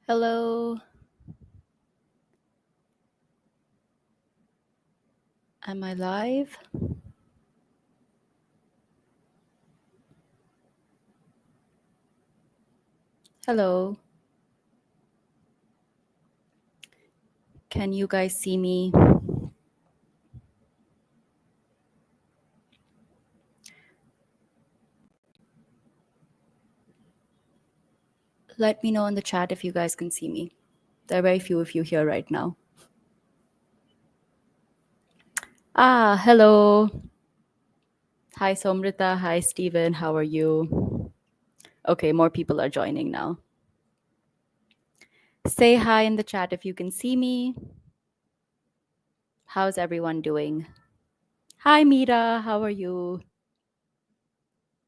Hello. Am I live? Hello. Can you guys see me? Let me know in the chat if you guys can see me. There are very few of you here right now. Hello. Hi, Somrita. Hi, Steven. How are you? Okay, more people are joining now. Say hi in the chat if you can see me. How's everyone doing? Hi, Mira. How are you?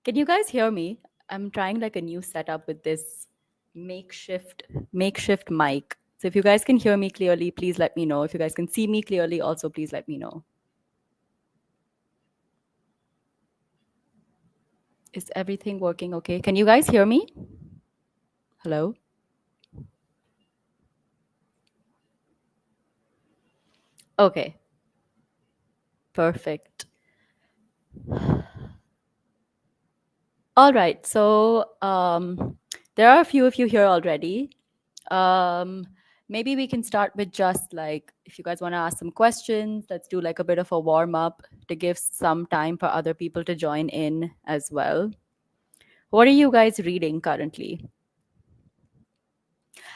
Can you guys hear me? I'm trying like a new setup with this makeshift mic. So if you guys can hear me clearly, please let me know. If you guys can see me clearly, also please let me know. Is everything working okay? Can you guys hear me? Hello? Okay. Perfect. All right. So there are a few of you here already. Maybe we can start with just like, if you guys want to ask some questions, let's do like a bit of a warm up to give some time for other people to join in as well. What are you guys reading currently?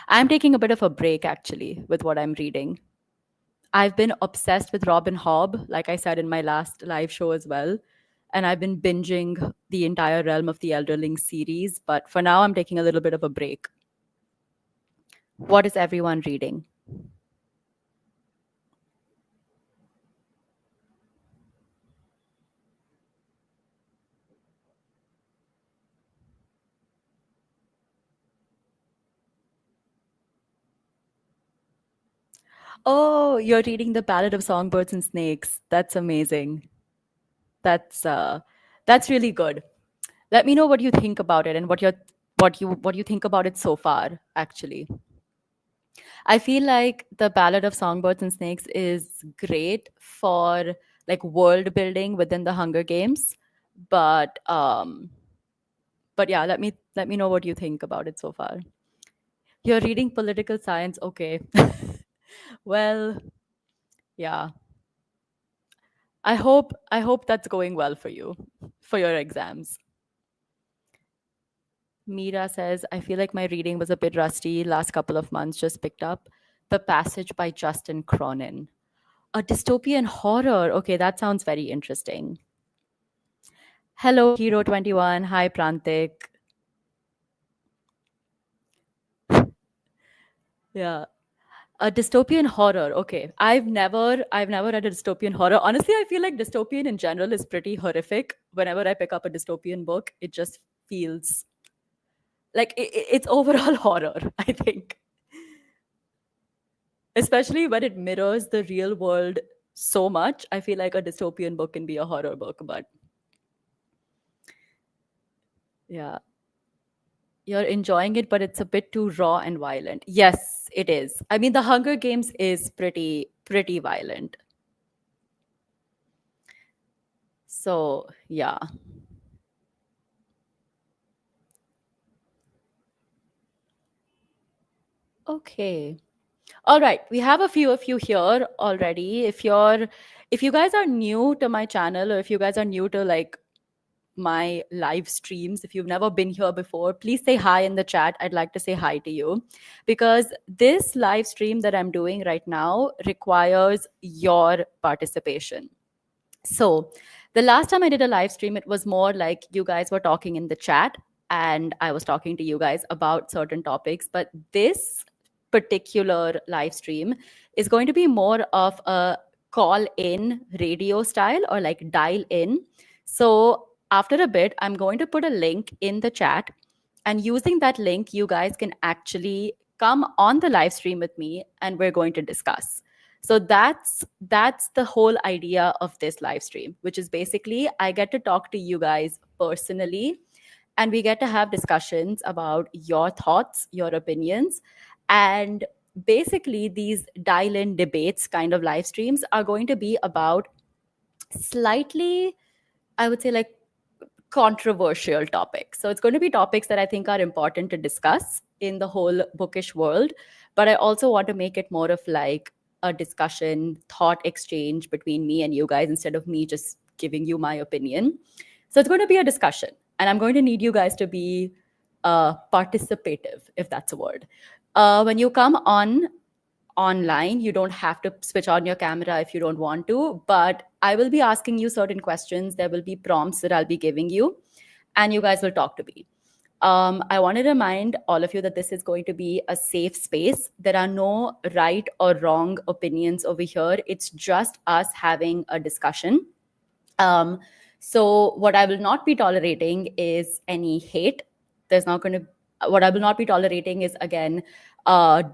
I'm taking a bit of a break actually with what I'm reading. I've been obsessed with Robin Hobb, like I said in my last live show as well. And I've been binging the entire Realm of the Elderling series. But for now, I'm taking a little bit of a break. What is everyone reading? Oh, you're reading The Ballad of Songbirds and Snakes. That's amazing. That's really good. Let me know what you think about it and what you think about it so far, actually. I feel like the Ballad of Songbirds and Snakes is great for like world building within the Hunger Games, but yeah, let me know what you think about it so far. You're reading political science, okay? Well, yeah. I hope that's going well for you for your exams. Mira says, I feel like my reading was a bit rusty last couple of months, just picked up The Passage by Justin Cronin. A dystopian horror. Okay, that sounds very interesting. Hello, Hero21. Hi, Prantik. Yeah. A dystopian horror. Okay. I've never read a dystopian horror. Honestly, I feel like dystopian in general is pretty horrific. Whenever I pick up a dystopian book, it just feels like it's overall horror, I think. Especially when it mirrors the real world so much. I feel like a dystopian book can be a horror book, but yeah. You're enjoying it, but it's a bit too raw and violent. Yes, it is. I mean, the Hunger Games is pretty violent. So yeah. Okay. All right. We have a few of you here already. If you guys are new to my channel, or if you guys are new to like my live streams, if you've never been here before, please say hi in the chat. I'd like to say hi to you because this live stream that I'm doing right now requires your participation. So, the last time I did a live stream, it was more like you guys were talking in the chat and I was talking to you guys about certain topics. But this particular live stream is going to be more of a call in radio style or like dial in. So, after a bit, I'm going to put a link in the chat. And using that link, you guys can actually come on the live stream with me and we're going to discuss. So that's the whole idea of this live stream, which is basically I get to talk to you guys personally and we get to have discussions about your thoughts, your opinions, And basically, these dial in debates kind of live streams are going to be about slightly, I would say, like controversial topics. So it's going to be topics that I think are important to discuss in the whole bookish world. But I also want to make it more of like a discussion, thought exchange between me and you guys instead of me just giving you my opinion. So it's going to be a discussion. And I'm going to need you guys to be participative, if that's a word. When you come on online, you don't have to switch on your camera if you don't want to, but I will be asking you certain questions. There will be prompts that I'll be giving you, and you guys will talk to me. I want to remind all of you that this is going to be a safe space. There are no right or wrong opinions over here. It's just us having a discussion. Um, so what I will not be tolerating is any hate. There's not going to, what I will not be tolerating is, again,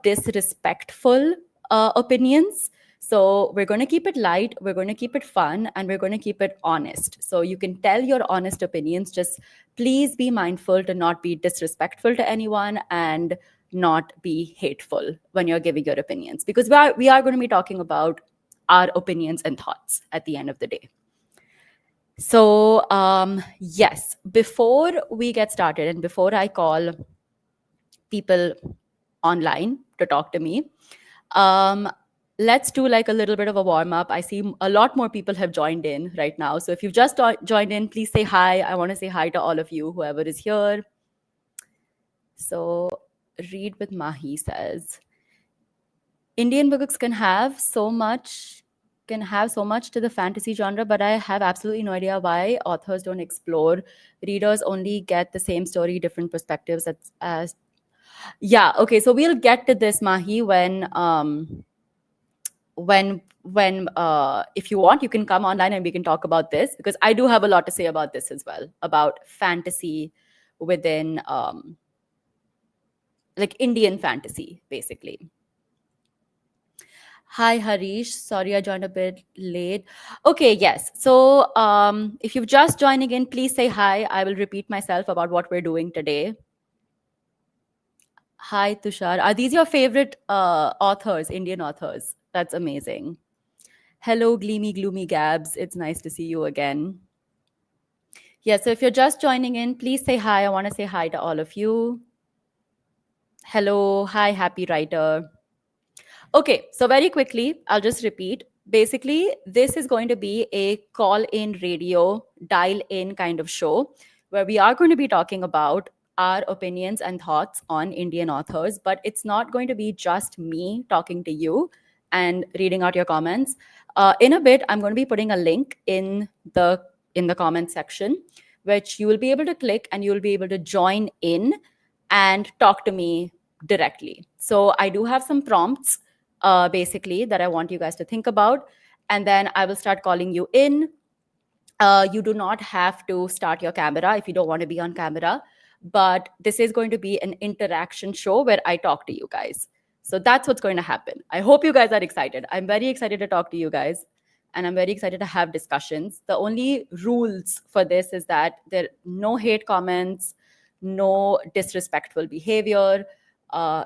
disrespectful opinions. So we're going to keep it light, we're going to keep it fun, and we're going to keep it honest. So you can tell your honest opinions. Just please be mindful to not be disrespectful to anyone and not be hateful when you're giving your opinions, because we are going to be talking about our opinions and thoughts at the end of the day. So, yes, before we get started and before I call people online to talk to me, um, let's do like a little bit of a warm up. I see a lot more people have joined in right now. So if you've just joined in, please say hi. I want to say hi to all of you, whoever is here. So, Read with Mahi says, Indian books can have so much to the fantasy genre, but I have absolutely no idea why authors don't explore. Readers only get the same story, different perspectives. As yeah, okay. So we'll get to this, Mahi, when if you want, you can come online and we can talk about this, because I do have a lot to say about this as well, about fantasy within like Indian fantasy, basically. Hi, Harish. Sorry, I joined a bit late. Okay, yes. So, if you've just joining in, please say hi. I will repeat myself about what we're doing today. Hi, Tushar. Are these your favorite authors, Indian authors? That's amazing. Hello, Gleamy Gloomy Gabs. It's nice to see you again. Yeah, so if you're just joining in, please say hi. I want to say hi to all of you. Hello. Hi, Happy Writer. Okay, so very quickly, I'll just repeat. Basically, this is going to be a call in radio, dial in kind of show where we are going to be talking about our opinions and thoughts on Indian authors, but it's not going to be just me talking to you and reading out your comments. In a bit, I'm going to be putting a link in the comment section, which you will be able to click and you will be able to join in and talk to me directly. So I do have some prompts basically that I want you guys to think about, and then I will start calling you in. You do not have to start your camera if you don't want to be on camera, but this is going to be an interaction show where I talk to you guys. So that's what's going to happen. I hope you guys are excited. I'm very excited to talk to you guys, and I'm very excited to have discussions. The only rules for this is that there are no hate comments, no disrespectful behavior,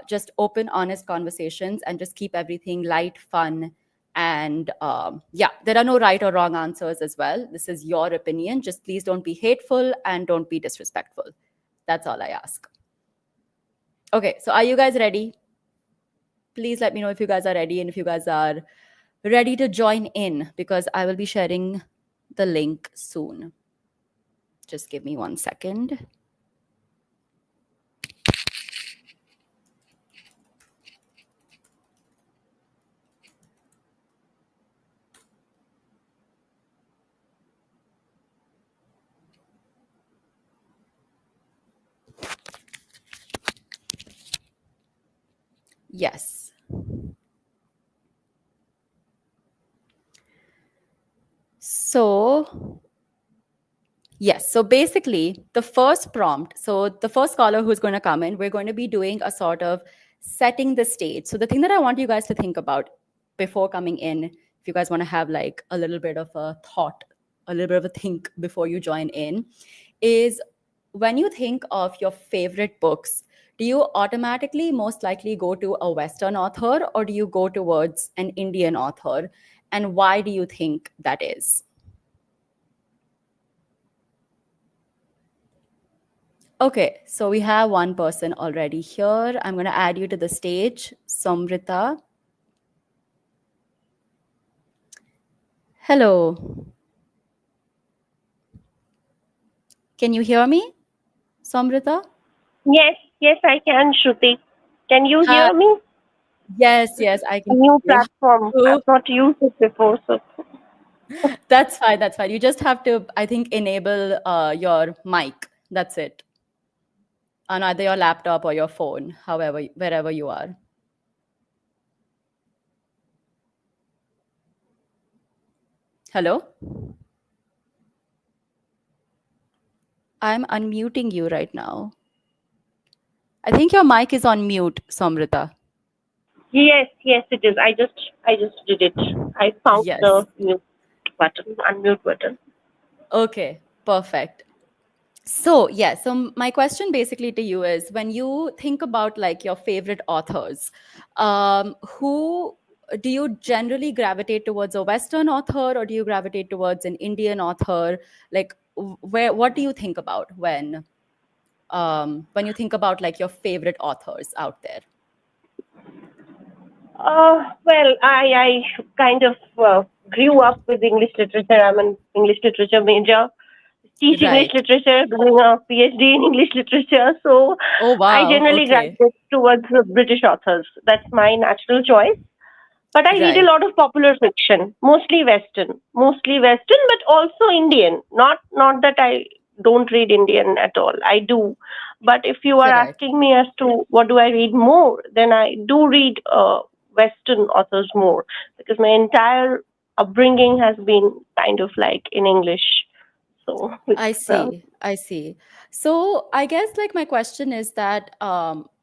just open, honest conversations, and just keep everything light, fun, and yeah, there are no right or wrong answers as well. This is your opinion. Just please don't be hateful and don't be disrespectful. That's all I ask. Okay, so are you guys ready? Please let me know if you guys are ready and if you guys are ready to join in, because I will be sharing the link soon. Just give me 1 second. Yes. So yes. So basically, the first prompt, so the first caller who's going to come in, we're going to be doing a sort of setting the stage. So the thing that I want you guys to think about before coming in, if you guys want to have like a little bit of a thought, a little bit of a think before you join in, is when you think of your favorite books, do you automatically most likely go to a Western author, or do you go towards an Indian author? And why do you think that is? Okay, so we have one person already here. I'm going to add you to the stage, Somrita. Hello. Can you hear me, Somrita? Yes, yes, I can, Shruti. Can you Hi. hear me? Yes, yes, I A can new hear platform. you. I've not used it before, so That's fine. That's fine. You just have to, I think, enable your mic. That's it. On either your laptop or your phone, however, wherever you are. Hello? I'm unmuting you right now. I think your mic is on mute, Somrita. yes, yes, it is. I just did it. I found Yes. the mute button, unmute button. Okay, perfect. So, yeah, so my question basically to you is, when you think about like your favorite authors, who do you generally gravitate towards, a Western author, or do you gravitate towards an Indian author? Like, where, what do you think about when you think about like your favorite authors out there? Well, I kind of grew up with English literature. I'm an English literature major. Teach English Right. literature, doing a PhD in English literature. So Oh, I wow. generally Okay. gravitate towards British authors. That's my natural choice. But I read a Right. lot of popular fiction, mostly Western, but also Indian. Not that I don't read Indian at all. I do. But if you are Correct. asking me as to what do I read more, then I do read Western authors more because my entire upbringing has been kind of like in English. So it's I see. I see. So I guess like my question is that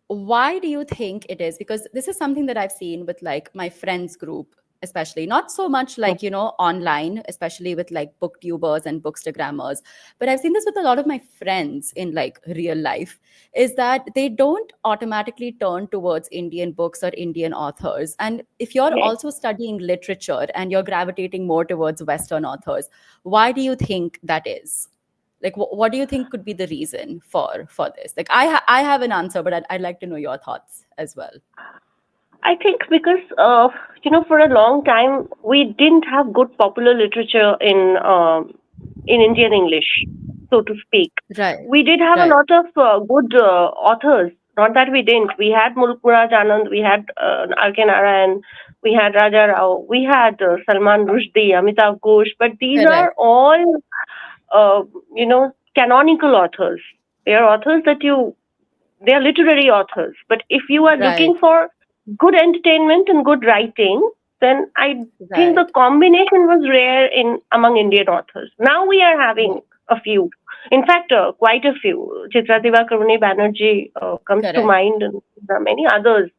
why do you think it is? Because this is something that I've seen with like my friends group, especially not so much like, online, especially with like booktubers and bookstagrammers, but I've seen this with a lot of my friends in like real life, is that they don't automatically turn towards Indian books or Indian authors. And if you're okay. also studying literature and you're gravitating more towards Western authors, why do you think that is? Like what do you think could be the reason for this? Like I have an answer, but I'd like to know your thoughts as well. I think because for a long time we didn't have good popular literature in Indian English, so to speak. Right. We did have a Right. lot of good authors. Not that we didn't. We had Mulk Murad Anand, we had R.K. Narayan, we had Raja Rao, we had Salman Rushdie, Amitav Ghosh, but these Correct. are all canonical authors. They are authors that you they are literary authors. But if you are Right. looking for good entertainment and good writing, then I think the Right. combination was rare in among Indian authors. Now we are having Right. a few. In fact, quite a few. Chitradiva Karuni Banerjee comes to Correct. mind, and there are many others.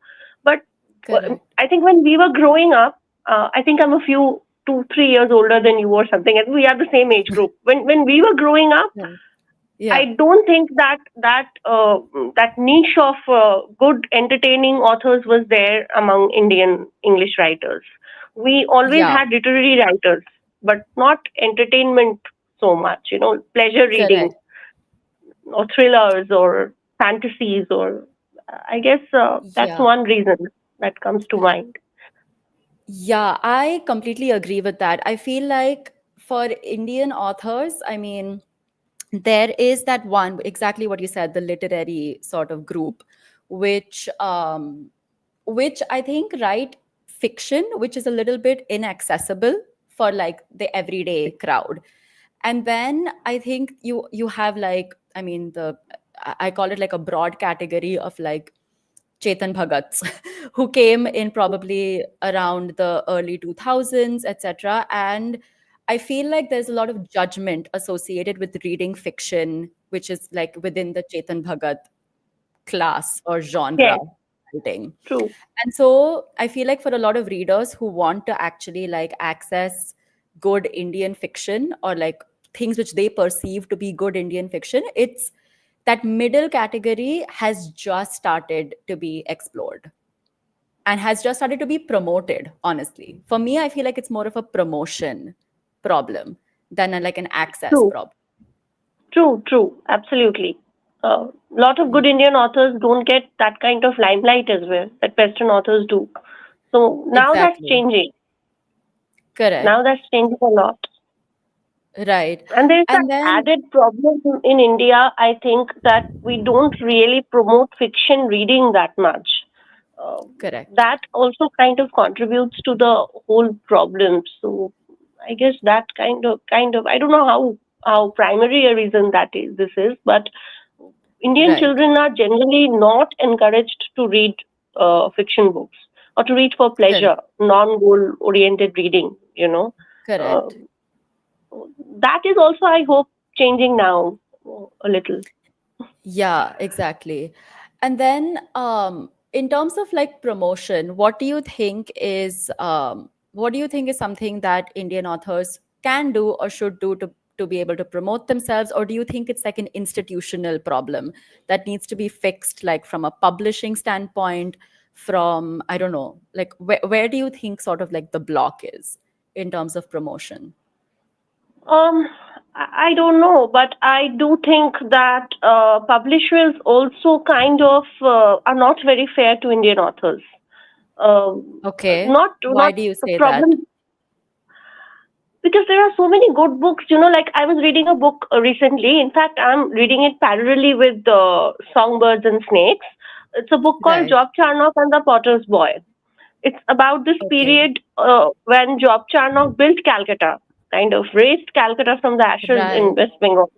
But Correct. I think when we were growing up, I think I'm a few 2 3 years older than you or something, and we are the same age group. When we were growing up, Right. Yeah. I don't think that niche of good entertaining authors was there among Indian English writers. We always Yeah. had literary writers, but not entertainment so much. Pleasure reading Correct. or thrillers or fantasies or I guess that's Yeah. one reason that comes to mind. Yeah, I completely agree with that. I feel like for Indian authors, I mean, there is that one, exactly what you said, the literary sort of group, which which I think write fiction which is a little bit inaccessible for like the everyday crowd. And then I think you have like, I mean, the I call it like a broad category of like Chetan Bhagats, who came in probably around the early 2000s, etc. And I feel like there's a lot of judgment associated with reading fiction, which is like within the Chetan Bhagat class or genre Yes, writing. true. And so I feel like for a lot of readers who want to actually like access good Indian fiction, or like things which they perceive to be good Indian fiction, it's that middle category has just started to be explored and has just started to be promoted. Honestly, for me, I feel like it's more of a promotion problem than like an access True, problem. true, absolutely. A lot of Yeah, good Indian authors don't get that kind of limelight as well that Western authors do. So now that's exactly. changing. Correct. Now that's changing a lot. Right. And there's an And then, added problem in India, I think, that we don't really promote fiction reading that much. Uh, correct. that also kind of contributes to the whole problem. So I guess that kind of, I don't know how primary a reason that is, this is, but Indian Right. children are generally not encouraged to read fiction books or to read for Correct. pleasure, non-goal oriented reading, you know. Uh, Correct. that is also, I hope, changing now a little. Yeah, exactly. And then, in terms of like promotion, what do you think is something that Indian authors can do or should do to be able to promote themselves? Or do you think it's like an institutional problem that needs to be fixed, like from a publishing standpoint, from, I don't know, like where do you think sort of like the block is in terms of promotion? I don't know, but I do think that publishers also kind of are not very fair to Indian authors. Um, Okay. Why not do you the say that? problem, because there are so many good books. Like I was reading a book recently. In fact, I'm reading it parallelly with Songbirds and Snakes. It's a book called Right. Job Charnock and the Potter's Boy. It's about this Okay. period when Job Charnock built Calcutta, kind of raised Calcutta from the ashes in Right. West Bengal.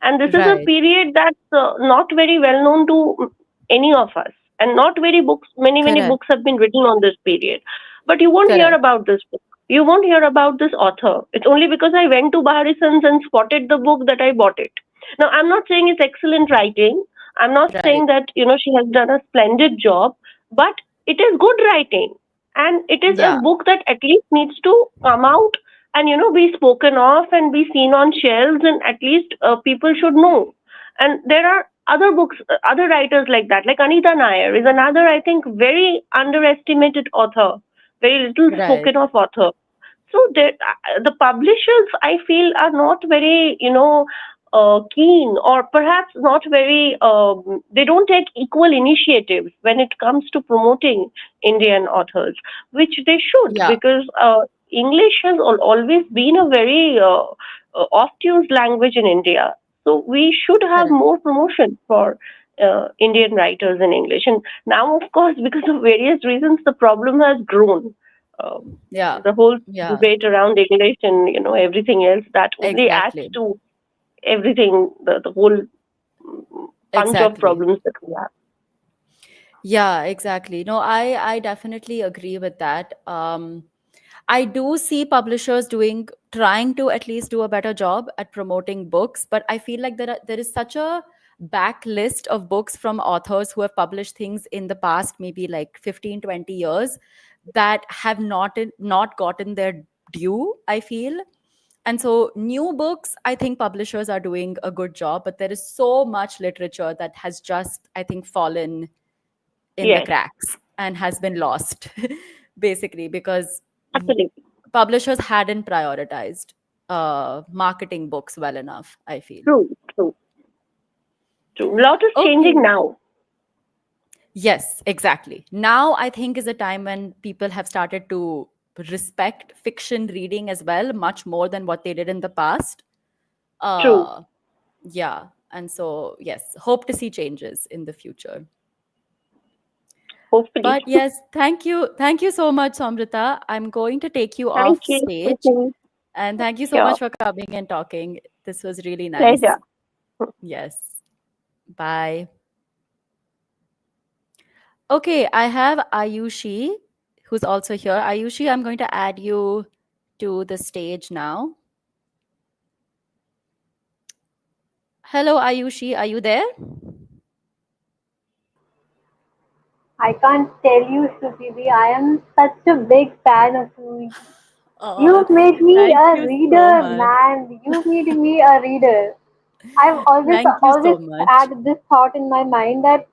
And this is a Right. period that's not very well known to any of us. And not very books, many Correct. books have been written on this period. But you won't hear Correct. about this book. You won't hear about this author. It's only because I went to Baharisons and spotted the book that I bought it. Now, I'm not saying it's excellent writing. I'm not Right. saying that, she has done a splendid job, but it is good writing. And it is a Yeah. book that at least needs to come out and, be spoken of and be seen on shelves, and at least people should know. And there are other books, other writers like that, like Anita Nair is another, I think, very underestimated author, very little Right. spoken of author. So the publishers, I feel, are not very, keen, or perhaps not very. They don't take equal initiatives when it comes to promoting Indian authors, which they should, Yeah. because English has always been a very oft-used language in India. So we should have Correct. more promotion for Indian writers in English. And now, of course, because of various reasons, the problem has grown. Yeah. The whole Yeah. debate around English and everything else, that only adds Exactly. to everything, the whole bunch of Exactly. problems that we have. Yeah, exactly. No, I definitely agree with that. I do see publishers trying to at least do a better job at promoting books, but I feel like there is such a backlist of books from authors who have published things in the past, maybe like 15, 20 years, that have not gotten their due, I feel. And so new books, I think publishers are doing a good job, but there is so much literature that has just, I think, fallen in the Yes, cracks and has been lost basically because absolutely. publishers hadn't prioritized marketing books well enough, I feel. True, true, true. A lot is changing Okay. now. Yes, exactly. Now I think is a time when people have started to respect fiction reading as well, much more than what they did in the past. True, uh yeah, and so yes, hope to see changes in the future. hopefully. But yes, thank you so much, Samrita. I'm going to take you Thank off you. Thank stage. you. And thank you so Sure. much for coming and talking. This was really nice. Pleasure. Yes. Bye. Okay, I have Ayushi who's also here. Ayushi, I'm going to add you to the stage now. Hello, Ayushi. Are you there? I can't tell you, Shruti, I am such a big fan of you. Oh, You've made me thank a you so reader, much. man. You made me a reader. I've always Thank you always so much. had this thought in my mind that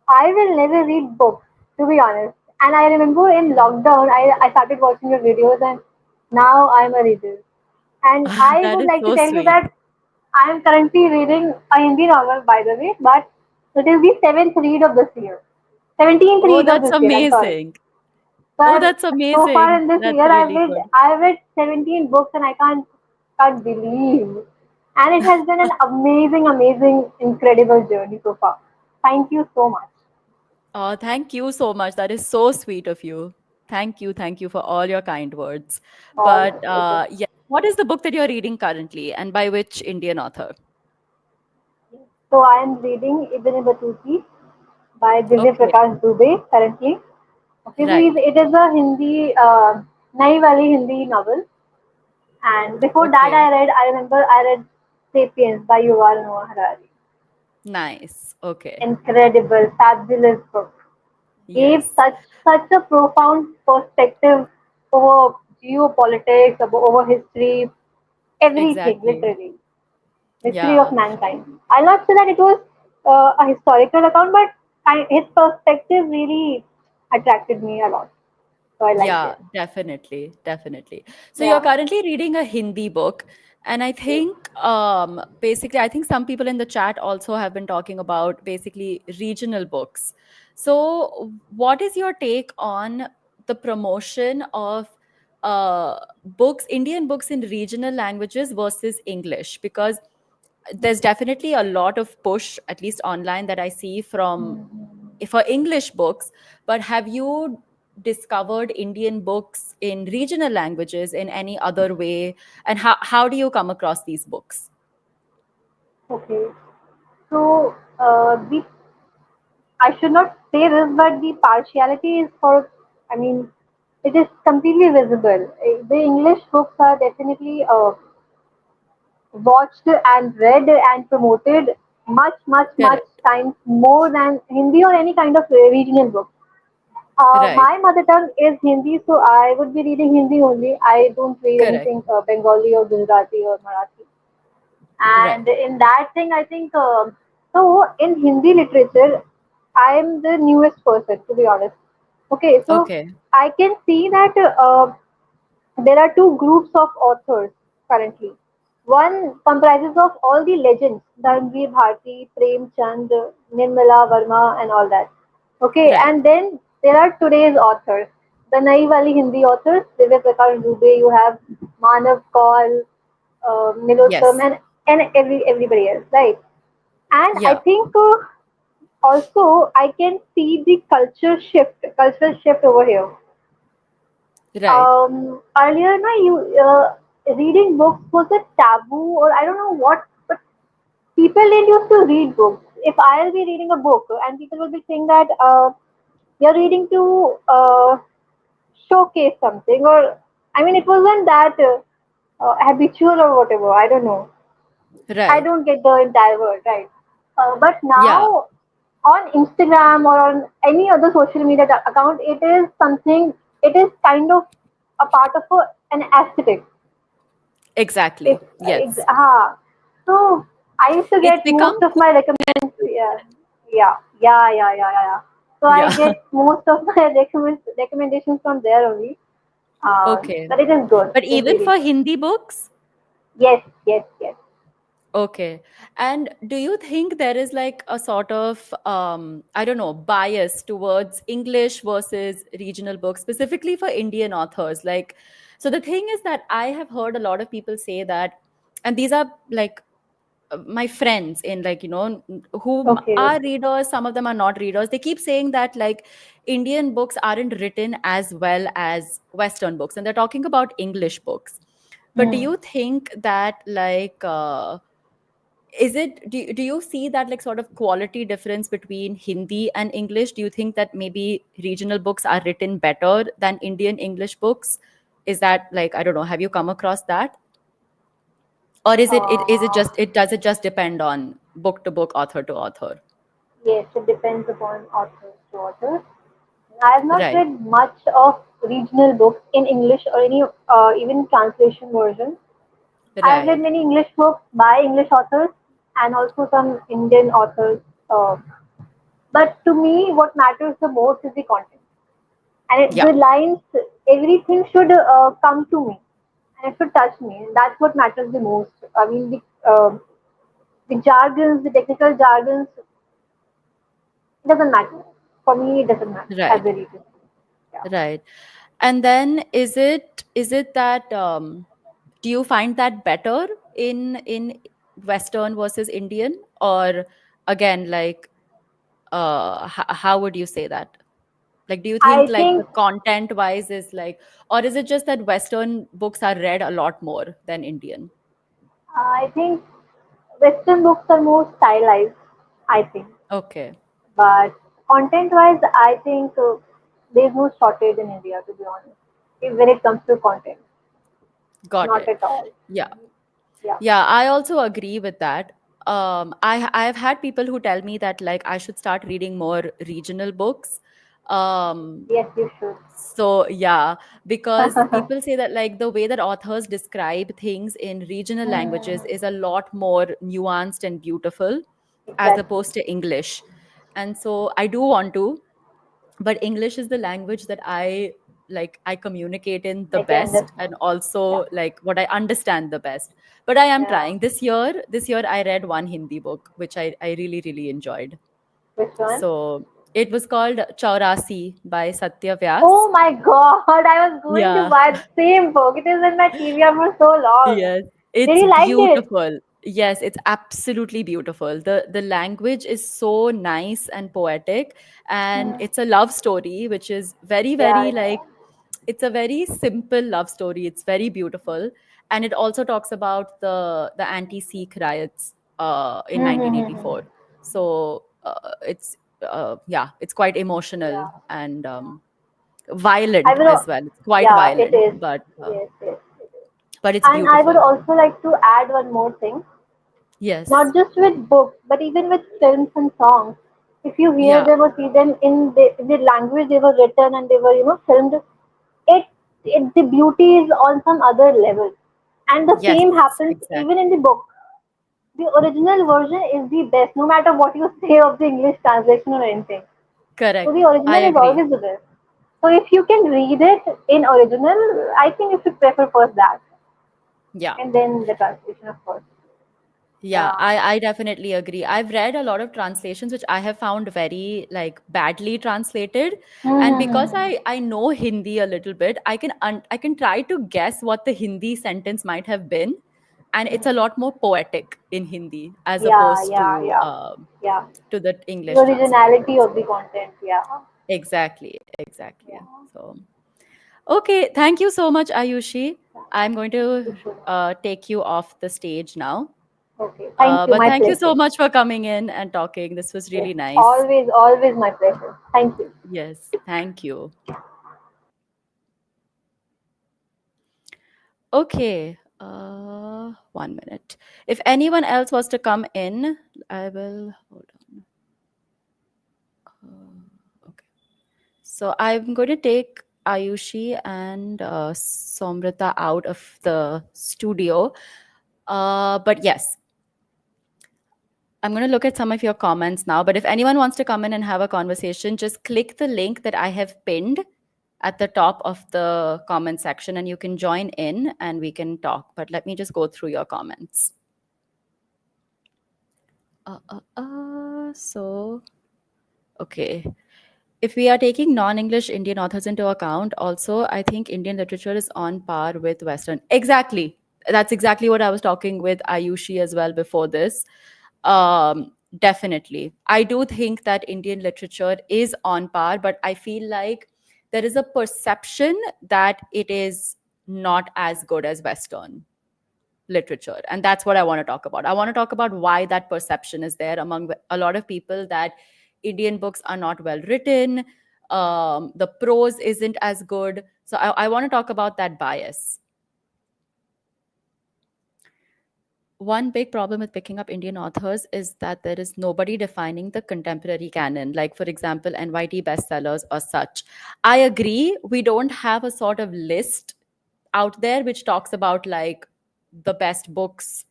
I will never read books, to be honest. And I remember in lockdown, I started watching your videos, and now I'm a reader. And I That would is like to so tell you sweet. that I am currently reading a Hindi novel, by the way, but it is the seventh read of this year. 17th Oh, read of that's this year, I'm sorry. amazing. Oh, But that's so far amazing. in this That's year, really good. I've read 17 books, and I can't believe. And it has been an amazing, amazing, incredible journey so far. Thank you so much. Oh, thank you so much. That is so sweet of you. Thank you for all your kind words. All But my pleasure. yeah, what is the book that you're reading currently, and by which Indian author? So I am reading Ibn Battuti by Divya Okay, Prakash Dubey currently. Okay, so right. it is a Hindi, Nai Wali Hindi novel. And before that, Okay, I remember I read *Sapiens* by Yuval Noah Harari. nice. Okay, Incredible, fabulous book. Gave yes, such a profound perspective over geopolitics, over history, everything, exactly. literally. History of Yeah, mankind. I'll not say that it was a historical account, but his perspective really attracted me a lot. So I liked yeah, it. definitely, definitely. So you're Yeah. currently reading a Hindi book, and I Yes. think basically I think some people in the chat also have been talking about basically regional books. So what is your take on the promotion of books, Indian books in regional languages versus English? Because there's definitely a lot of push, at least online, that I see from for English books. But have you discovered Indian books in regional languages in any other way? And how do you come across these books? Okay. So the I should not say this, but the partiality is for. I mean, it is completely visible. The English books are definitely watched and read and promoted much Correct. times more than Hindi or any kind of regional book. Right. My mother tongue is Hindi, so I would be reading Hindi only. I don't read Correct. anything Bengali or Gujarati or Marathi. Right. And in that thing, I think so. In Hindi literature, I am the newest person, to be honest. Okay, so Okay. I can see that there are two groups of authors currently. One comprises of all the legends, Dhanvi Bharti, Prem Chand, Nirmala Verma, and all that. Okay, Right. and then there are today's authors, the Nai Wali Hindi authors, Divya Prakash Dubey, you have Manav Kaul, Nilottam, Yes. and everybody else, right? And I Yeah. think also I can see the cultural shift over here. Right. Earlier, no, you reading books was a taboo, or I don't know what, but people didn't used to read books. If I'll be reading a book, and people will be saying that you're reading to showcase something, or I mean, it wasn't that habitual or whatever. I don't know. I Right. don't get the entire word right. But Yeah. now on Instagram or on any other social media account, it is something. It is kind of a part of an aesthetic. If Exactly. Yes. so, I used to It's get become most of cool. my recommendations. Yeah. So I Yeah. get most of my recommendations from there only. Okay. But it is good. But It is even really for good. Hindi books? Yes. Okay. And do you think there is like a sort of, I don't know, bias towards English versus regional books, specifically for Indian authors? Like, so the thing is that I have heard a lot of people say that, and these are like my friends in like, who Okay. are readers, some of them are not readers. They keep saying that like Indian books aren't written as well as Western books, and they're talking about English books. But do Hmm. you think that like, is it do you see that like sort of quality difference between Hindi and English? Do you think that maybe regional books are written better than Indian English books? Is that like, I don't know, have you come across that? Or is it Uh, just, it does it just depend on book to book, author to author? yes, it depends upon authors to authors. I have not Right. read much of regional books in English or any even translation version. I have read Right. many English books by English authors, and also some Indian authors. Uh, but to me, what matters the most is the content. And Yeah, the lines, everything should come to me and it should touch me. And that's what matters the most. I mean, the jargons, the technical jargons, it doesn't matter. For me, it doesn't matter as right, a reader. Yeah. right. And then is it that do you find that better in Western versus Indian, or again, like how would you say that? Like, do you think I like the think content wise is like, or is it just that Western books are read a lot more than Indian? I think Western books are more stylized. I think, Okay, but content-wise, I think there's no shortage in India. To be honest, when it comes to content, got not it. at all. Yeah. Yeah. Yeah, I also agree with that. I've had people who tell me that like I should start reading more regional books. Um, Yes, you should. so yeah, because people say that like the way that authors describe things in regional languages is a lot more nuanced and beautiful as Exactly. opposed to English. And so I do want to, but English is the language that I communicate in the I can best, understand. and Yeah. also like what I understand the best. But I am Yeah. trying. This year I read one Hindi book which I really really enjoyed. Which one? So it was called Chaurasi by Satya Vyas. Oh my God! I was going to Yeah. buy the same book. It is in my TBR for so long. Yes, it's Really liked it. beautiful. Yes, it's absolutely beautiful. The language is so nice and poetic, and Hmm. it's a love story which is very Yeah, very yeah. like, it's a very simple love story. It's very beautiful, and it also talks about the anti-Sikh riots in Mm-hmm. 1984. So it's yeah, it's quite emotional Yeah. and I violent will. as well. It's quite Yeah, it violent, is. but Yes, yes, it is. but it's And I would beautiful. also like to add one more thing. Yes. Not just with books, but even with films and songs. If you hear Yeah. them or see them in the language they were written and they were, filmed, it, the beauty is on some other level. And the Yes, same happens even in exactly. the book. The original version is the best, no matter what you say of the English translation or anything. So the Correct. I original is agree. always the best. So if you can read it in original, I think you should prefer first that, Yeah. and then the translation, of course. Yeah, Yeah. I definitely agree. I've read a lot of translations which I have found very like badly translated. And because Mm-hmm. I know Hindi a little bit, I can try to guess what the Hindi sentence might have been. And it's a lot more poetic in Hindi as Yeah, opposed yeah, yeah, yeah. to the The English originality translations. of the content. Yeah. Exactly, exactly. Yeah. So okay, thank you so much, Ayushi. I'm going You to should. take you off the stage now. Okay. Thank you. But My thank you pleasure. so much for coming in and talking. This was Yes. really nice. Always, always my pleasure. Thank you. Yes, thank you. Okay, 1 minute. If anyone else was to come in, I will hold on. Okay, so I'm going to take Ayushi and Somrita out of the studio. But yes, I'm going to look at some of your comments now. But if anyone wants to come in and have a conversation, just click the link that I have pinned at the top of the comment section and you can join in and we can talk. But let me just go through your comments. So, okay. If we are taking non-English Indian authors into account, also, I think Indian literature is on par with Western. Exactly. That's exactly what I was talking with Ayushi as well before this. Definitely. I do think that Indian literature is on par, but I feel like there is a perception that it is not as good as Western literature. And that's what I want to talk about. I want to talk about why that perception is there among a lot of people that Indian books are not well written, the prose isn't as good. So I want to talk about that bias. One big problem with picking up Indian authors is that there is nobody defining the contemporary canon, like, for example, NYT bestsellers or such. I agree, we don't have a sort of list out there which talks about like the best books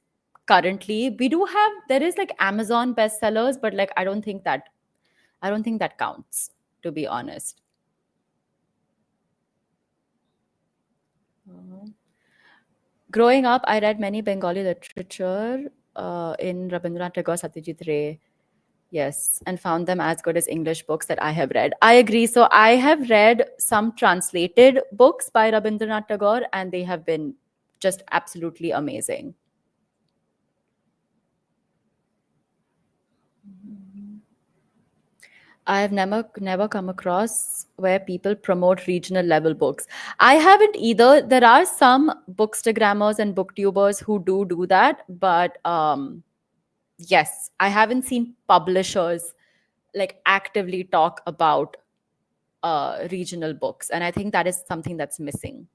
currently. We do have, there is like Amazon bestsellers, but like I don't think that counts, to be honest. Growing up, I read many Bengali literature in Rabindranath Tagore, Satyajit Ray. Yes, and found them as good as English books that I have read. I agree. So I have read some translated books by Rabindranath Tagore, and they have been just absolutely amazing. I have never come across where people promote regional level books. I haven't either. There are some bookstagrammers and booktubers who do that, but yes, I haven't seen publishers like actively talk about regional books, and I think that is something that's missing.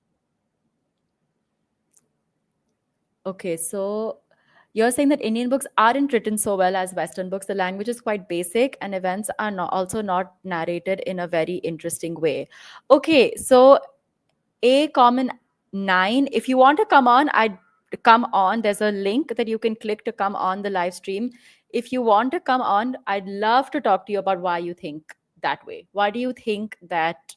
Okay, so you're saying that Indian books aren't written so well as Western books. The language is quite basic, and events are also not narrated in a very interesting way. Okay, so a common nine. If you want to come on, I'd come on. There's a link that you can click to come on the live stream. If you want to come on, I'd love to talk to you about why you think that way. Why do you think that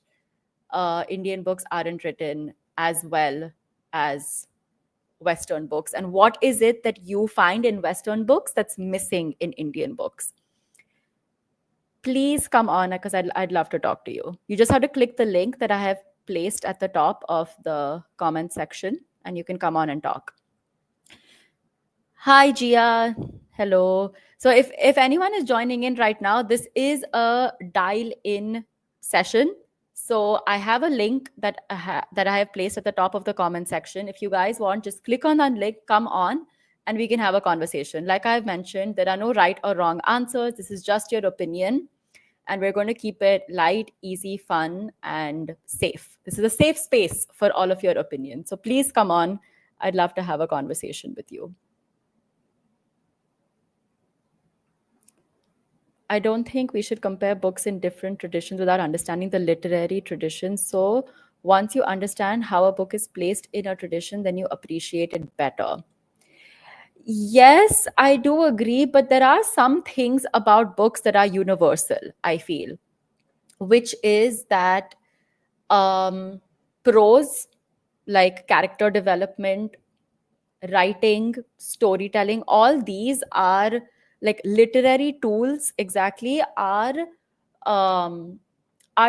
Indian books aren't written as well as Western books? And what is it that you find in Western books that's missing in Indian books? Please come on, because I'd love to talk to you. You just have to click the link that I have placed at the top of the comment section, and you can come on and talk. Hi, Gia. Hello. So if anyone is joining in right now, this is a dial-in session. So I have a link that I have placed at the top of the comment section. If you guys want, just click on that link, come on, and we can have a conversation. Like I've mentioned, there are no right or wrong answers. This is just your opinion. And we're going to keep it light, easy, fun, and safe. This is a safe space for all of your opinions. So please come on. I'd love to have a conversation with you. I don't think we should compare books in different traditions without understanding the literary tradition. So once you understand how a book is placed in a tradition, then you appreciate it better. Yes, I do agree, but there are some things about books that are universal, I feel, which is that prose, like character development, writing, storytelling, all these are like literary tools, exactly, are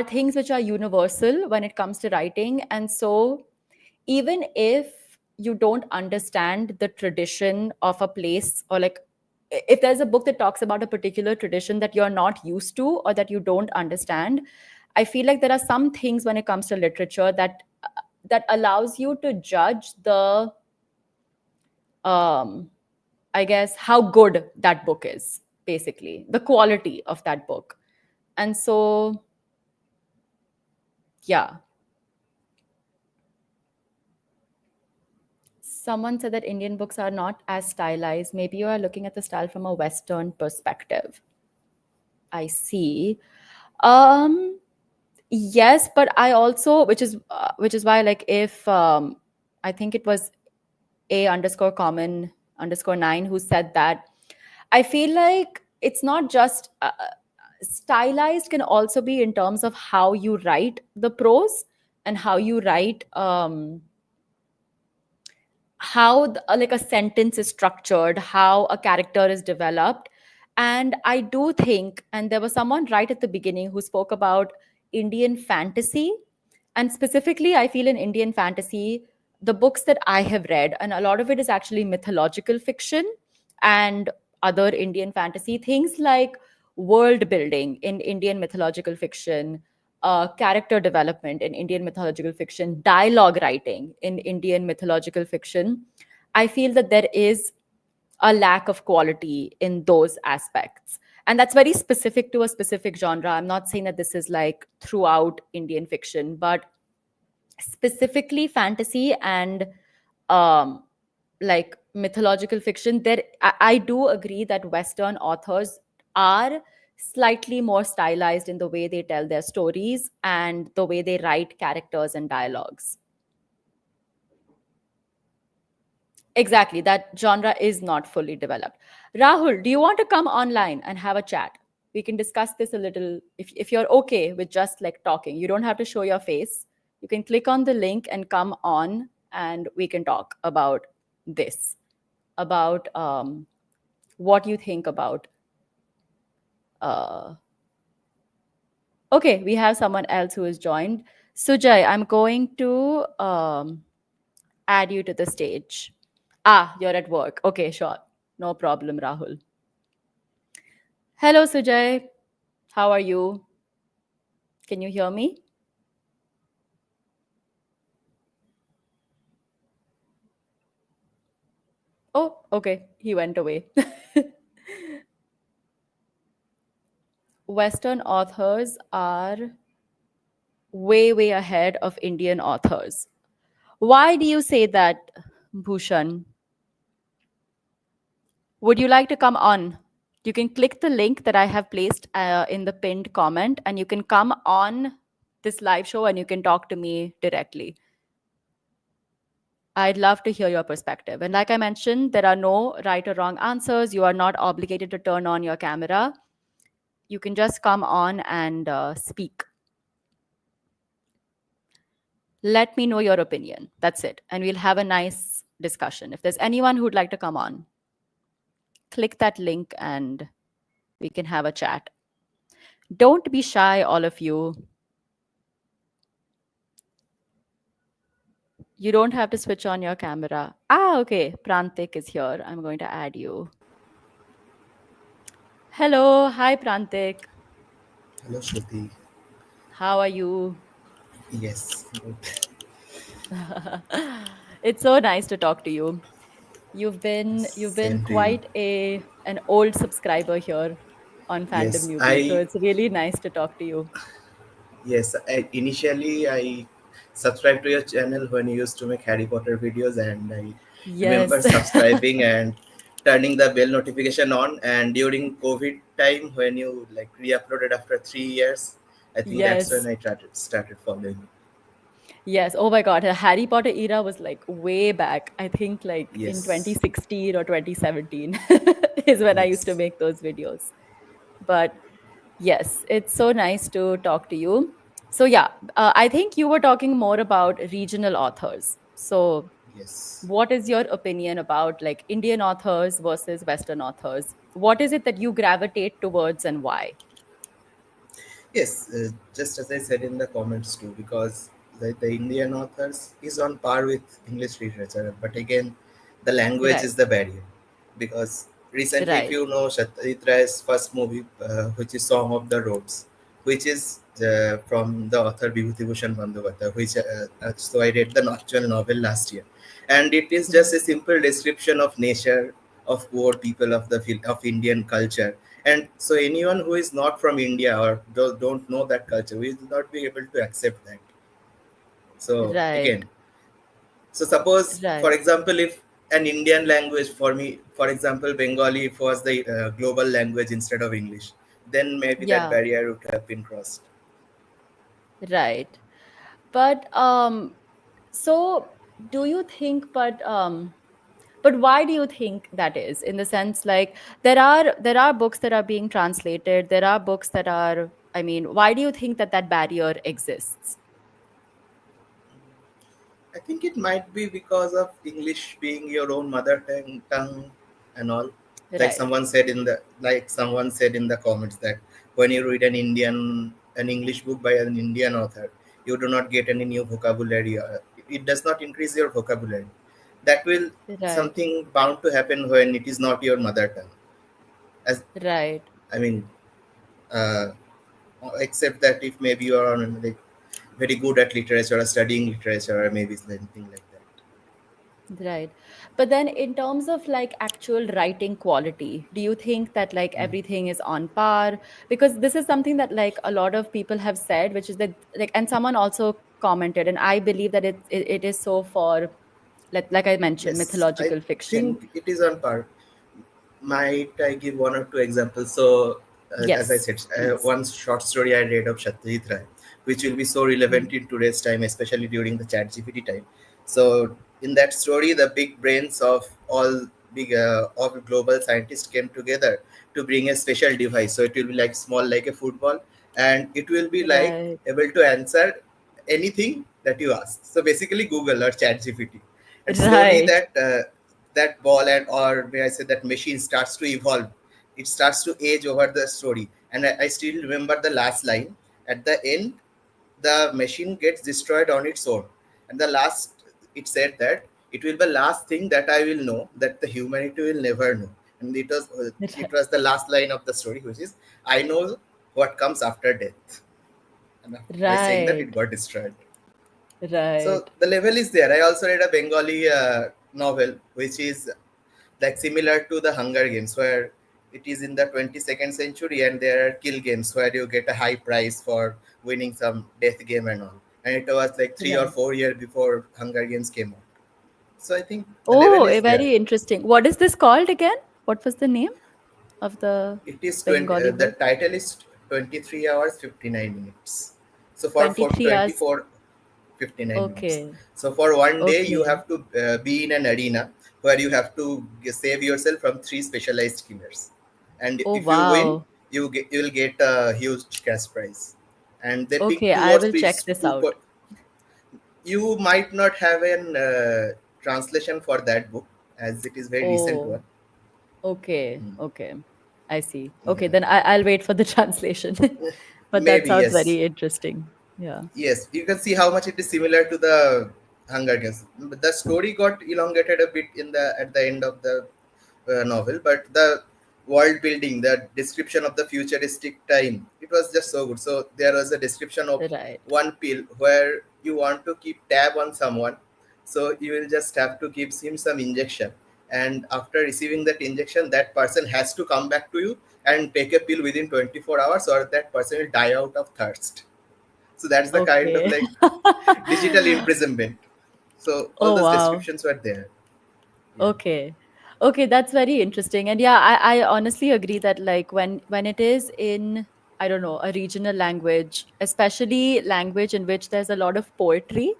things which are universal when it comes to writing. And so even if you don't understand the tradition of a place, or like if there's a book that talks about a particular tradition that you're not used to or that you don't understand, I feel like there are some things when it comes to literature that allows you to judge the I guess how good that book is, basically the quality of that book. And so yeah, someone said that Indian books are not as stylized. Maybe you are looking at the style from a Western perspective. I see. Yes, but I also, which is why, like, if I think it was a_common_9 who said that, I feel like it's not just stylized, can also be in terms of how you write the prose and how you write how like a sentence is structured, how a character is developed. And I do think, and there was someone right at the beginning who spoke about Indian fantasy, and specifically I feel in Indian fantasy, the books that I have read, and a lot of it is actually mythological fiction and other Indian fantasy things, like world building in Indian mythological fiction, character development in Indian mythological fiction, dialogue writing in Indian mythological fiction. I feel that there is a lack of quality in those aspects. And that's very specific to a specific genre. I'm not saying that this is like throughout Indian fiction, but specifically fantasy and like mythological fiction, there I do agree that Western authors are slightly more stylized in the way they tell their stories and the way they write characters and dialogues. Exactly, that genre is not fully developed. Rahul, do you want to come online and have a chat? We can discuss this a little if you're okay with just like talking. You don't have to show your face. You can click on the link and come on, and we can talk about this, about what you think about. Uh, okay, we have someone else who has joined. Sujay, I'm going to add you to the stage. Ah, you're at work. Okay, sure. No problem, Rahul. Hello, Sujay. How are you? Can you hear me? Oh, okay. He went away. Western authors are way, way ahead of Indian authors. Why do you say that, Bhushan? Would you like to come on? You can click the link that I have placed in the pinned comment, and you can come on this live show and you can talk to me directly. I'd love to hear your perspective. And like I mentioned, there are no right or wrong answers. You are not obligated to turn on your camera. You can just come on and speak. Let me know your opinion. That's it. And we'll have a nice discussion. If there's anyone who'd like to come on, click that link and we can have a chat. Don't be shy, all of you. You don't have to switch on your camera. Ah, okay. Prantik is here. I'm going to add you. Hello. Hi, Prantik. Hello, Shruti. How are you? Yes, good. It's so nice to talk to you. You've been Same to you. quite a an old subscriber here on Fandom Yes, Newbie, so I it's really nice to talk to you. initially I subscribed to your channel when you used to make Harry Potter videos, and I remember Yes. subscribing and turning the bell notification on. And during COVID time, when you like re-uploaded after 3 years, I think that's when Yes. I started following. Yes. Oh my God. The Harry Potter era was like way back. I think like in Yes, 2016 or 2017 is when I used to yes, make those videos. But yes, it's so nice to talk to you. So yeah, I think you were talking more about regional authors. So yes. what is your opinion about like Indian authors versus Western authors? What is it that you gravitate towards and why? Yes, just as I said in the comments too, because the Indian authors is on par with English literature, but again, the language Right, is the barrier. Because recently, if right. you know Satyajit Ray's first movie, which is Song of the Roads, which is from the author Vibhuti Bhushan Bandyopadhyay, so I read the actual novel last year, and it is just Mhm. a simple description of nature, of poor people of of Indian culture. And so anyone who is not from India or don't know that culture will not be able to accept that. So Right, again, so suppose for right. example, if an Indian language, for me for example Bengali, if was the global language instead of English, then maybe that Yeah, barrier would have been crossed. right. But so do you think but why do you think that is, in the sense like there are books that are being translated, there are books that are, I mean, why do you think that that barrier exists? I think it might be because of English being your own tongue and all. Right. Like someone said in the comments that when you read an English book by an Indian author, you do not get any new vocabulary. It does not increase your vocabulary. That will Right. something bound to happen when it is not your mother tongue. As Right. I mean, uh, except that if maybe you are on like very good at literature or studying literature or maybe something like that. Right. But then in terms of like actual writing quality, do you think that like everything is on par? Because this is something that like a lot of people have said, which is that like, and someone also commented, and I believe that it is so for like I mentioned, Yes, I mythological fiction. think it is on par. Might I give one or two examples? So, as I Yes, said, please. one short story I read of Satyajit Ray, which will be so relevant Mhm. in today's time, especially during the Chat GPT time. So in that story, the big brains of all global scientists came together to bring a special device. So it will be like small, like a football, and it will be like Right. able to answer anything that you ask. So basically, Google or ChatGPT, and slowly Right. that ball and or may I say that machine starts to evolve. It starts to age over the story, and I still remember the last line at the end. The machine gets destroyed on its own, and the last it said that it will be the last thing that I will know that the humanity will never know, and it was the last line of the story, which is I know what comes after death, and by saying that it Right. got destroyed. So Right. the level is there. I also read a Bengali novel which is like similar to the Hunger Games, where it is in the 22nd century and there are kill games where you get a high prize for winning some death game and all. And it was like three or Right. 4 years before Hunger Games came out. So I think the level Oh, is there. very interesting. What is this called again? What was the name of the It is 20, Bengali the book? title is 23 hours 59 minutes. So for 23 hours. 24 59 minutes. Okay. So for one day, you Okay. have to be in an arena where you have to save yourself from three specialized killers, and Oh, if you win, wow. you will get a huge cash prize. And they pick Okay, two I or will three check this out. you might not have an translation for that book as it is very recent Oh, one. okay. Mm, Okay. I see. Okay, yeah, then I'll wait for the translation. But that maybe sounds yes. very interesting. Yeah. Yes, you can see how much it is similar to the Hunger Games. The story got elongated a bit in the at the end of the novel, but the world building, the description of the futuristic time, it was just so good. So there was a description of Right. one pill where you want to keep tab on someone, so you will just have to give him some injection, and after receiving that injection, that person has to come back to you and take a pill within 24 hours, or that person will die out of thirst. So that's the kind of Okay. like digital imprisonment. So all Oh, those wow. descriptions were there. Yeah. Okay. Okay, that's very interesting. And yeah, I honestly agree that like when it is in, I don't know, a regional language, especially language in which there's a lot of poetry,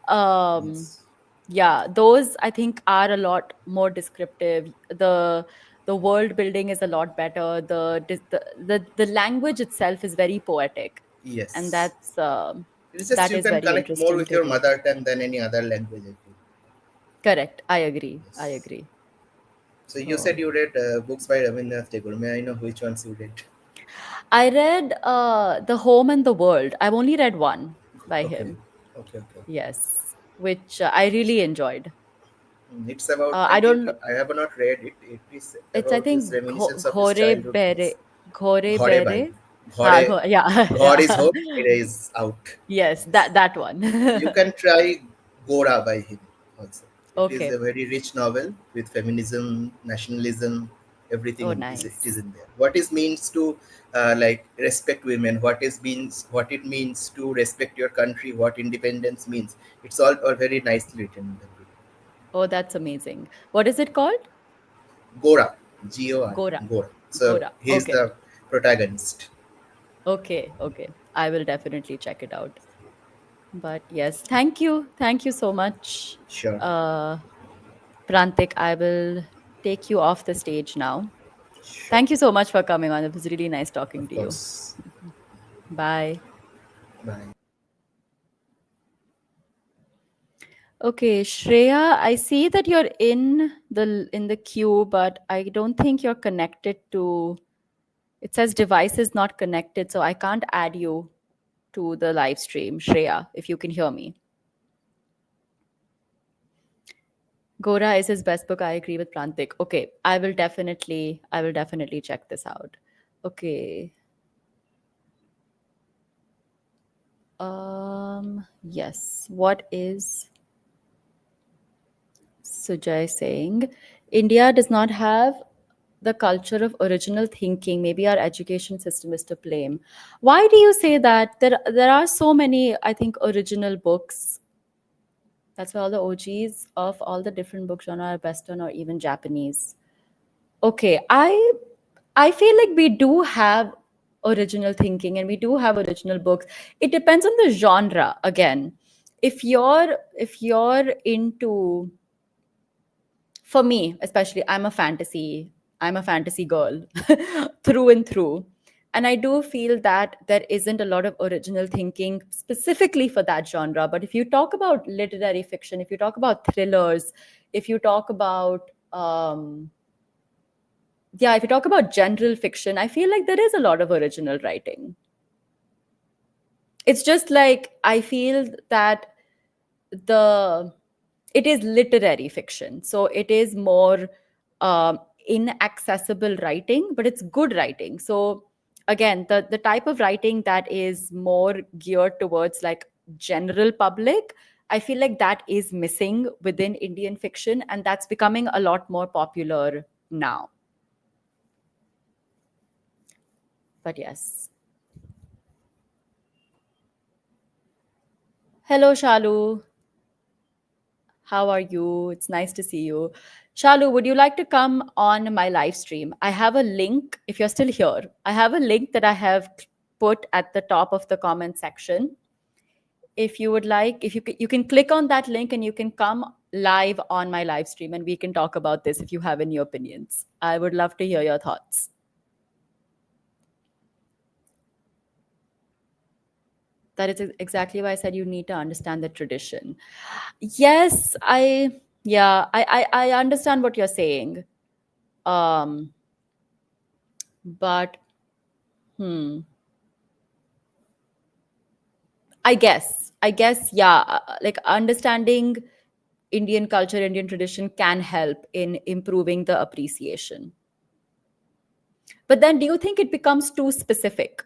um Yes. yeah, those I think are a lot more descriptive. The world building is a lot better. The language itself is very poetic. And Yes. that's It's just that you is can very connect more interesting with to your read. mother tongue than any other language, I feel. Correct. I agree. I Yes. agree. So you said Oh. you read books by Rabindranath Tagore. May I know which ones you read? I read The Home and the World. I've only read one by Okay. him. Okay. Okay. Yes, which I really enjoyed. It's about, I I think, don't. I have not read it. It is It's I about his think reminiscence of his Ghore childhood Bere, days. Ghore Ghore Bai. Bere. Ha, Ghore, yeah, Ghore is yeah. home, Bere is out. Yes, Yes. that one. You can try Gora by him also. It is a Okay. very rich novel with feminism, nationalism, everything Oh, it is nice. in there. What is means to like respect women? What it means to respect your country? What independence means? It's all very nicely written in the book. Oh, that's amazing. What is it called? Gora, Gora, Gora. Gora. So Gora. he is Okay. the protagonist. Okay. Okay. I will definitely check it out. But yes, thank you. Thank you so much, Sure, uh, Prantik. I will take you off the stage now. sure, Thank you so much for coming on. It was really nice talking of to you. course. Bye. Bye. Okay, Shreya, I see that you're in the queue, but I don't think you're connected to. It says device is not connected, so I can't add you to the live stream. Shreya, if you can hear me. Gora is his best book. I agree with Prantik. Okay, I will definitely check this out. Okay. Yes. What is Sujay saying? India does not have the culture of original thinking. Maybe our education system is to blame. Why do you say that? There are so many, I think, original books. That's why all the OGs of all the different book genre are Western or even Japanese. Okay, I feel like we do have original thinking and we do have original books. It depends on the genre again. if you're into, for me especially, I'm a fantasy girl through and through, and I do feel that there isn't a lot of original thinking specifically for that genre. But if you talk about literary fiction, if you talk about thrillers, if you talk about yeah, if you talk about general fiction, I feel like there is a lot of original writing. It's just like I feel that the it is literary fiction, so it is more inaccessible writing, but it's good writing. So again, the type of writing that is more geared towards like general public, I feel like that is missing within Indian fiction, and that's becoming a lot more popular now. But yes. Hello, Shalu. How are you? It's nice to see you. Shalu, would you like to come on my live stream? I have a link, if you're still here. I have a link that I have put at the top of the comment section. If you would like, if you can click on that link and you can come live on my live stream and we can talk about this if you have any opinions. I would love to hear your thoughts. That is exactly why I said you need to understand the tradition. Yes, I understand what you're saying. Um, but hmm, I guess, yeah, like understanding Indian culture, Indian tradition can help in improving the appreciation. But then, do you think it becomes too specific?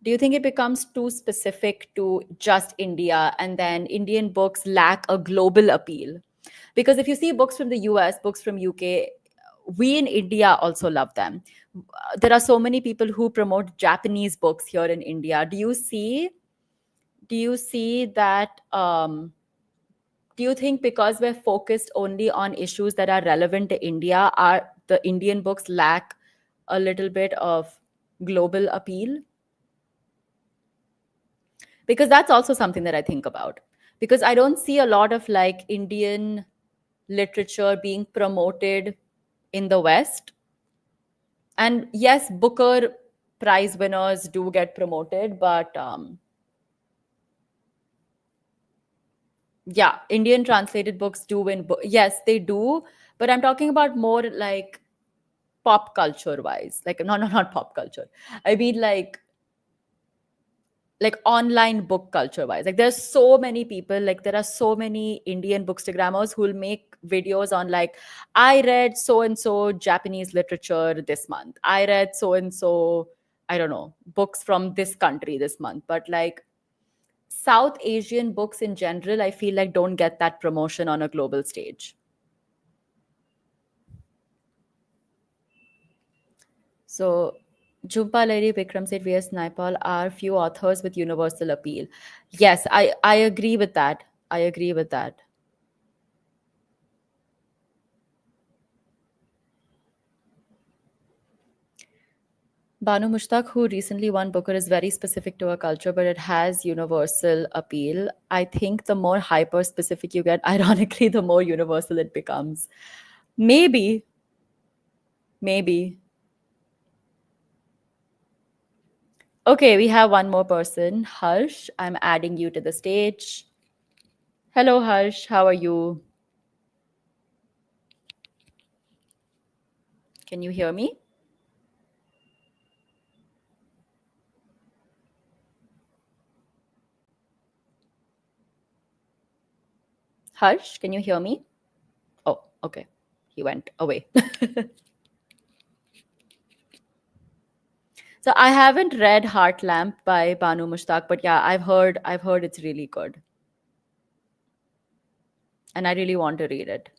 Do you think it becomes too specific to just India, and then Indian books lack a global appeal? Because if you see books from the US, books from UK, we in India also love them. There are so many people who promote Japanese books here in India. Do you see that do you think because we're focused only on issues that are relevant to India, are the Indian books lack a little bit of global appeal? Because that's also something that I think about. Because I don't see a lot of like Indian literature being promoted in the West. And yes, Booker Prize winners do get promoted, but yeah, Indian translated books do win. Yes, they do. But I'm talking about more like pop culture wise. Like, no, no, not pop culture. I mean, like online book culture wise, like there's so many people, like there are so many Indian bookstagrammers who will make videos on like, I read so and so Japanese literature this month, I read so and so, I don't know, books from this country this month. But like South Asian books in general, I feel like don't get that promotion on a global stage. So Jhumpa Lahiri, Vikram Seth, V.S. Naipaul are few authors with universal appeal. Yes, I agree with that. I agree with that. Banu Mushtaq, who recently won Booker, is very specific to a culture, but it has universal appeal. I think the more hyper specific you get, ironically, the more universal it becomes. Maybe, maybe. Okay, we have one more person. Harsh, I'm adding you to the stage. Hello, Harsh. How are you? Can you hear me? Harsh, can you hear me? Oh, okay. He went away. So I haven't read Heart Lamp by Banu Mushtaq, but yeah, I've heard it's really good. And I really want to read it.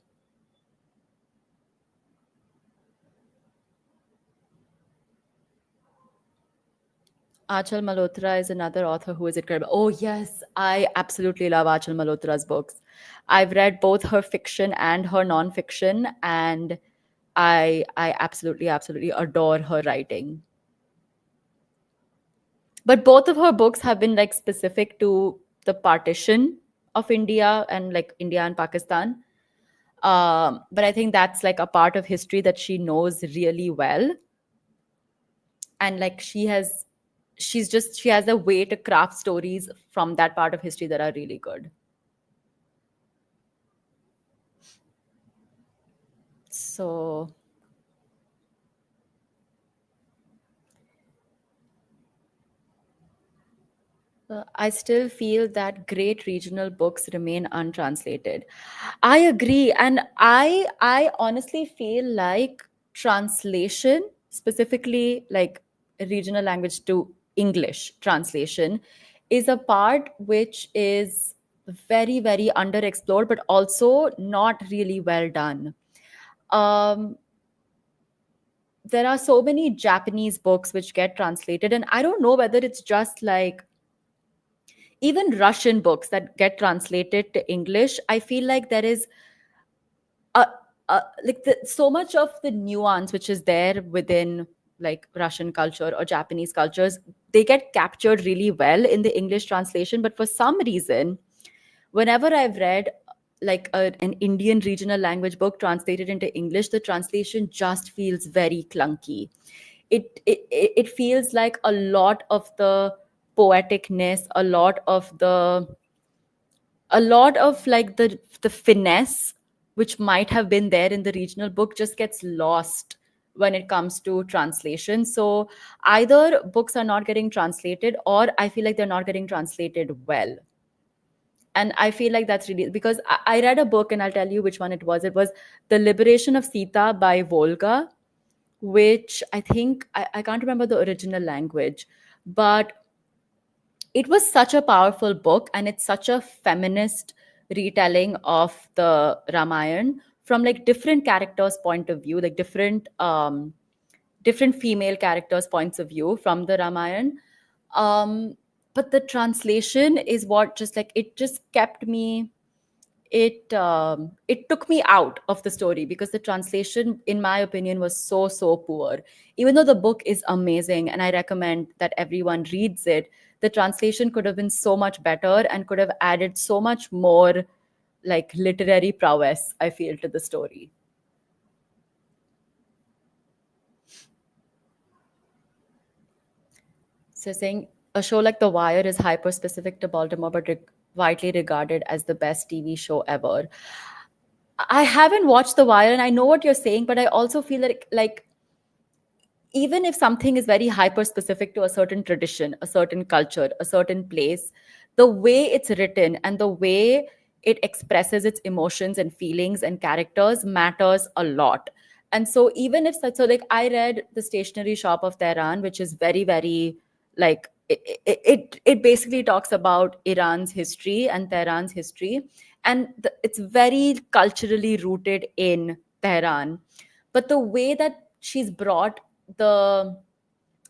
Achal Malhotra is another author who is incredible. Oh yes, I absolutely love Achal Malhotra's books. I've read both her fiction and her non-fiction, and I absolutely adore her writing. But both of her books have been like specific to the partition of India and like India and Pakistan. But I think that's like a part of history that she knows really well. And like she has a way to craft stories from that part of history that are really good. So I still feel that great regional books remain untranslated. I agree, and I honestly feel like translation, specifically like regional language to English translation, is a part which is very underexplored, but also not really well done. Um, there are so many Japanese books which get translated, and I don't know whether it's just like even Russian books that get translated to English. I feel like there is a, so much of the nuance which is there within like Russian culture or Japanese cultures, they get captured really well in the English translation. But for some reason, whenever I've read like an Indian regional language book translated into English, the translation just feels very clunky. It feels like a lot of the poeticness, a lot of like the finesse which might have been there in the regional book just gets lost when it comes to translation. So either books are not getting translated, or I feel like they're not getting translated well. And I feel like that's really because I read a book, and I'll tell you which one it was. It was The Liberation of Sita by Volga, which I think I can't remember the original language, but it was such a powerful book, and it's such a feminist retelling of the Ramayana from like different characters' point of view, like different female characters' points of view from the Ramayana. Um, but the translation is what just like it just kept me it took me out of the story because the translation in my opinion was so poor. Even though the book is amazing and I recommend that everyone reads it, the translation could have been so much better and could have added so much more like literary prowess, I feel, to the story. So saying a show like The Wire is hyper specific to Baltimore, but widely regarded as the best TV show ever. I haven't watched The Wire, and I know what you're saying, but I also feel like even if something is very hyper specific to a certain tradition, a certain culture, a certain place, the way it's written and the way it expresses its emotions and feelings and characters matters a lot. And so even if so like I read The Stationery Shop of Tehran, which is very like it basically talks about Iran's history and Tehran's history, and it's very culturally rooted in Tehran. But the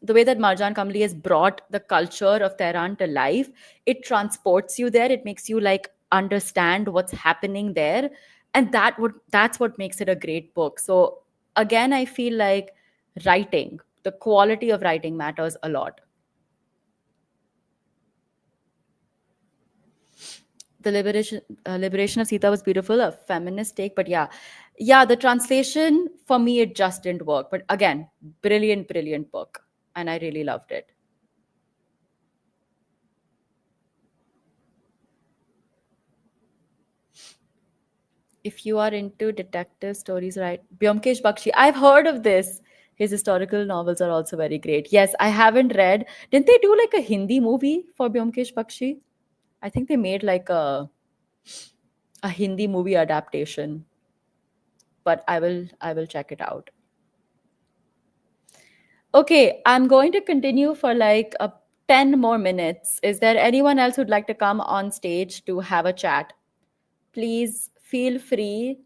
the way that Marjan Kamli has brought the culture of Tehran to life, it transports you there. It makes you like understand what's happening there, and that's what makes it a great book. So again, I feel like writing, the quality of writing matters a lot. The liberation of Sita was beautiful, a feminist take, but yeah, the translation for me it just didn't work. But again, brilliant book, and I really loved it. If you are into detective stories, right? Byomkesh Bakshi, I've heard of this. His historical novels are also very great. Yes, I haven't read. Didn't they do like a Hindi movie for Byomkesh Bakshi? I think they made like a Hindi movie adaptation, but I will check it out. Okay, I'm going to continue for like 10 more minutes. Is there anyone else who'd like to come on stage to have a chat? Please feel free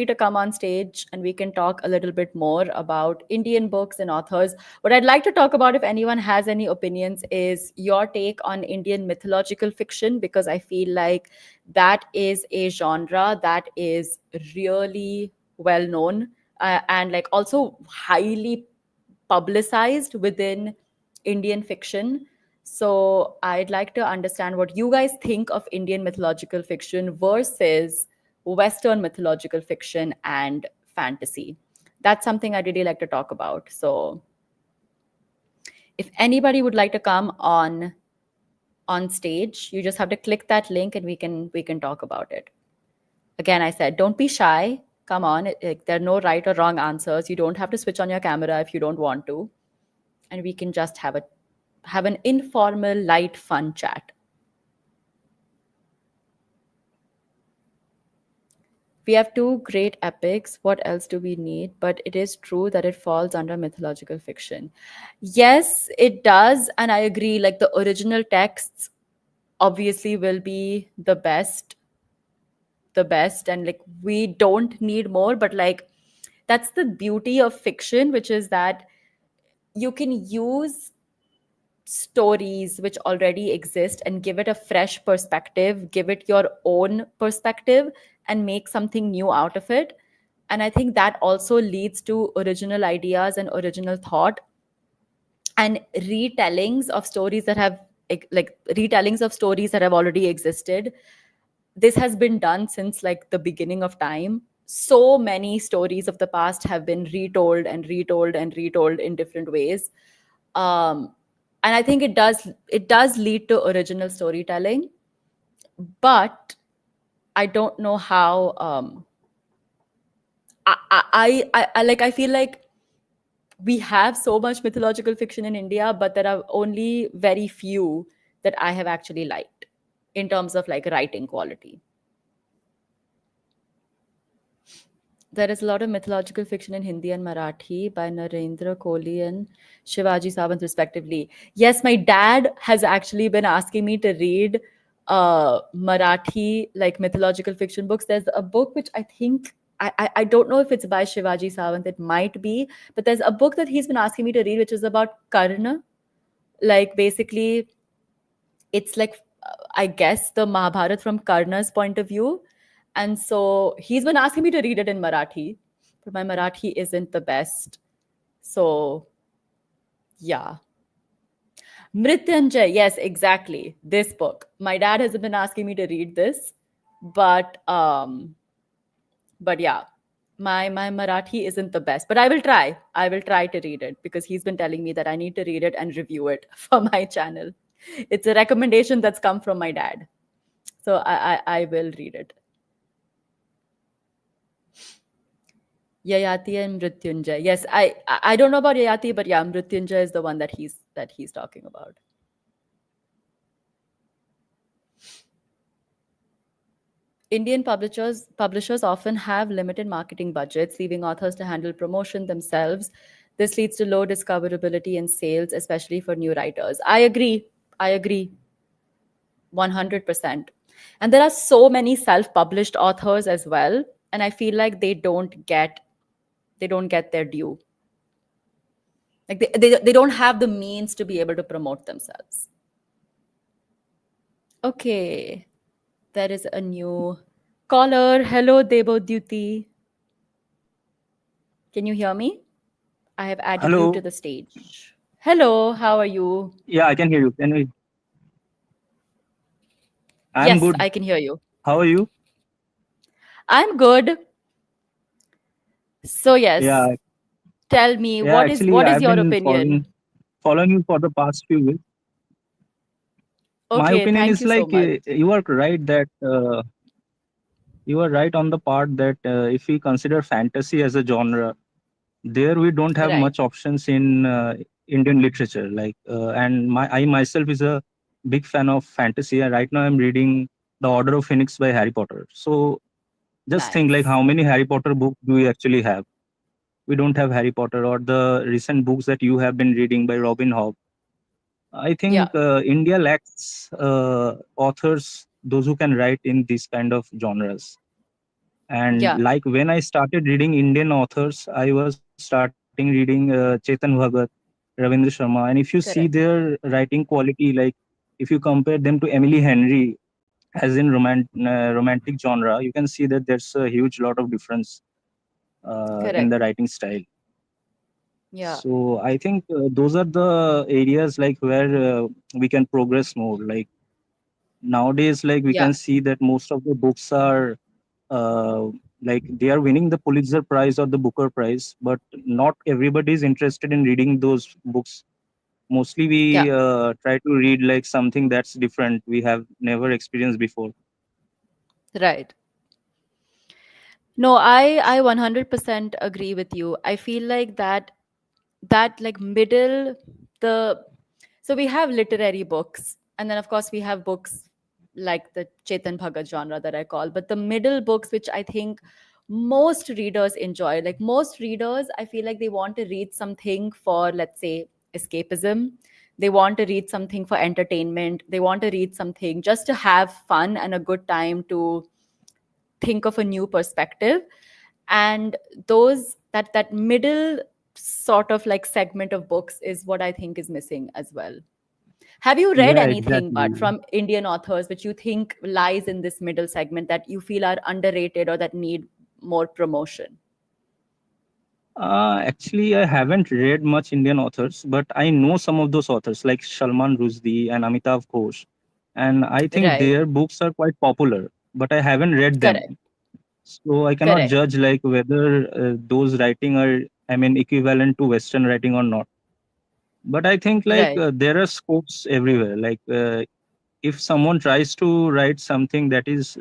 to come on stage and we can talk a little bit more about Indian books and authors. What I'd like to talk about, if anyone has any opinions, is your take on Indian mythological fiction, because I feel like that is a genre that is really well known, and like also highly publicized within Indian fiction. So I'd like to understand what you guys think of Indian mythological fiction versus Western mythological fiction and fantasy. That's something I'd really like to talk about. So if anybody would like to come on stage, you just have to click that link and we can talk about it. Again, I said, don't be shy. Come on. There are no right or wrong answers. You don't have to switch on your camera if you don't want to. And we can just have an informal, light, fun chat. We have two great epics. What else do we need? But it is true that it falls under mythological fiction. Yes, it does. And I agree, like the original texts obviously will be the best. And like we don't need more, but like that's the beauty of fiction, which is that you can use stories which already exist and give it a fresh perspective, give it your own perspective, and make something new out of it. And I think that also leads to original ideas and original thought and retellings of stories that have like retellings of stories that have already existed. This has been done since like the beginning of time. So many stories of the past have been retold and retold and retold in different ways. um, and I think it does lead to original storytelling, but I don't know how. I feel like we have so much mythological fiction in India, but there are only very few that I have actually liked in terms of like writing quality. There is a lot of mythological fiction in Hindi and Marathi by Narendra Kohli and Shivaji Sawant, respectively. Yes, my dad has actually been asking me to read Marathi like mythological fiction books. There's a book which I think I don't know if it's by Shivaji Sawant. It might be, but there's a book that he's been asking me to read, which is about Karna. Like basically, it's like I guess the Mahabharat from Karna's point of view. And so he's been asking me to read it in Marathi, but my Marathi isn't the best. So yeah. Mrityunjay, yes, exactly. This book. My dad has been asking me to read this, but yeah, my Marathi isn't the best. But I will try. I will try to read it because he's been telling me that I need to read it and review it for my channel. It's a recommendation that's come from my dad. So I will read it. Yayati and Mrityunjay. Yes, I don't know about Yayati, but yeah, Mrityunjay is the one that he's talking about. Indian publishers often have limited marketing budgets, leaving authors to handle promotion themselves. This leads to low discoverability and sales, especially for new writers. I agree. I agree 100%. And there are so many self-published authors as well, and I feel like they don't get their due. Like they don't have the means to be able to promote themselves. Okay. There is a new caller. Hello, Debo Duty. Can you hear me? I have added you to Hello. the stage. Hello, how are you? Yeah, I can hear you. Can we? I'm Yes, good. I can hear you. How are you? I'm good. So yes, Yeah, tell me yeah. what is Actually, what is I've your been opinion? following you for the past few weeks. My Okay, opinion thank is you so like much. you are right that you are right on the part that if we consider fantasy as a genre, there we don't have Right. much options in Indian literature. Like, and I myself is a big fan of fantasy. And right now, I'm reading The Order of Phoenix by Harry Potter. So just think like Nice. how many Harry Potter books do we actually have? We don't have Harry Potter or the recent books that you have been reading by Robin Hobb. I Yeah. think India lacks authors, those who can write in these kind of genres. And Yeah. like when I started reading Indian authors, I was starting reading Chetan Bhagat, Ravindra Sharma. And if you see Correct. their writing quality, like if you compare them to Emily Henry, as in romantic genre, you can see that there's a huge lot of difference in the Correct. writing style. Yeah. So I think those are the areas like where we can progress more. Like nowadays, like we Yeah. can see that most of the books are uh, like they are winning the Pulitzer Prize or the Booker Prize, but not everybody is interested in reading those books. Mostly Yeah. we try to read like something that's different we have never experienced before. Right. No, I 100% agree with you. I feel like that like middle, the so we have literary books, and then of course we have books like the Chetan Bhagat genre that I call, but the middle books, which I think most readers enjoy, like most readers, I feel like they want to read something for, let's say, escapism. They want to read something for entertainment. They want to read something just to have fun and a good time, to think of a new perspective. And that middle sort of like segment of books is what I think is missing as well. Have you read Yeah, anything but exactly. from Indian authors which you think lies in this middle segment that you feel are underrated or that need more promotion? Actually, I haven't read much Indian authors, but I know some of those authors like Salman Rushdie and Amitav Ghosh, and I think Right. their books are quite popular, but I haven't read them. Correct. So I cannot Correct. judge like whether those writing are, I mean, equivalent to Western writing or not. But I think like Right. there are scopes everywhere. Like if someone tries to write something that is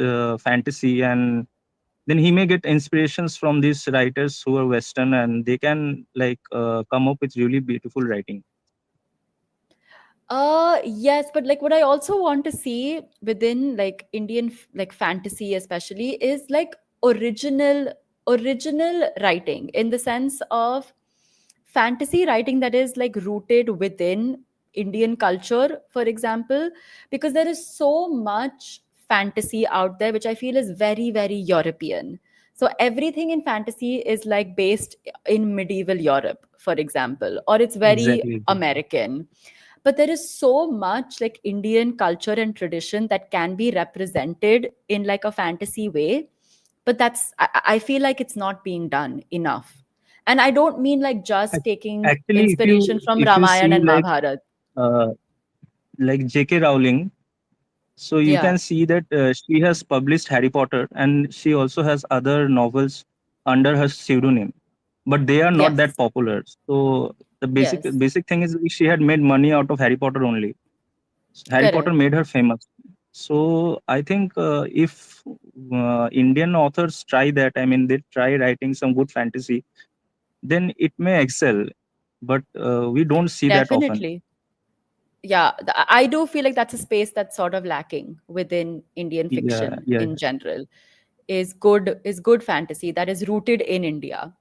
fantasy, and then he may get inspirations from these writers who are Western, and they can like come up with really beautiful writing. Yes, but like what I also want to see within like like fantasy especially is like original writing, in the sense of fantasy writing that is like rooted within Indian culture, for example, because there is so much fantasy out there which I feel is very, very European. So everything in fantasy is like based in medieval Europe, for example, or it's very Exactly, exactly. American. But there is so much like Indian culture and tradition that can be represented in like a fantasy way, but I feel like it's not being done enough. And I don't mean like just Ac- taking Actually, inspiration from if you Ramayana see and Mahabharata. uh, like J.K. Rowling, so you Yeah. can see that she has published Harry Potter, and she also has other novels under her pseudonym, but they are not that Yes. popular. So the Yes. basic thing is she had made money out of Harry Potter only. Harry Potter Correct. made her famous. So I think if Indian authors try that, I mean, they try writing some good fantasy, then it may excel. But we don't see that often. Definitely. Yeah, I do feel like that's a space that's sort of lacking within Indian Yeah, fiction yeah, in general. Is good fantasy that is rooted in India.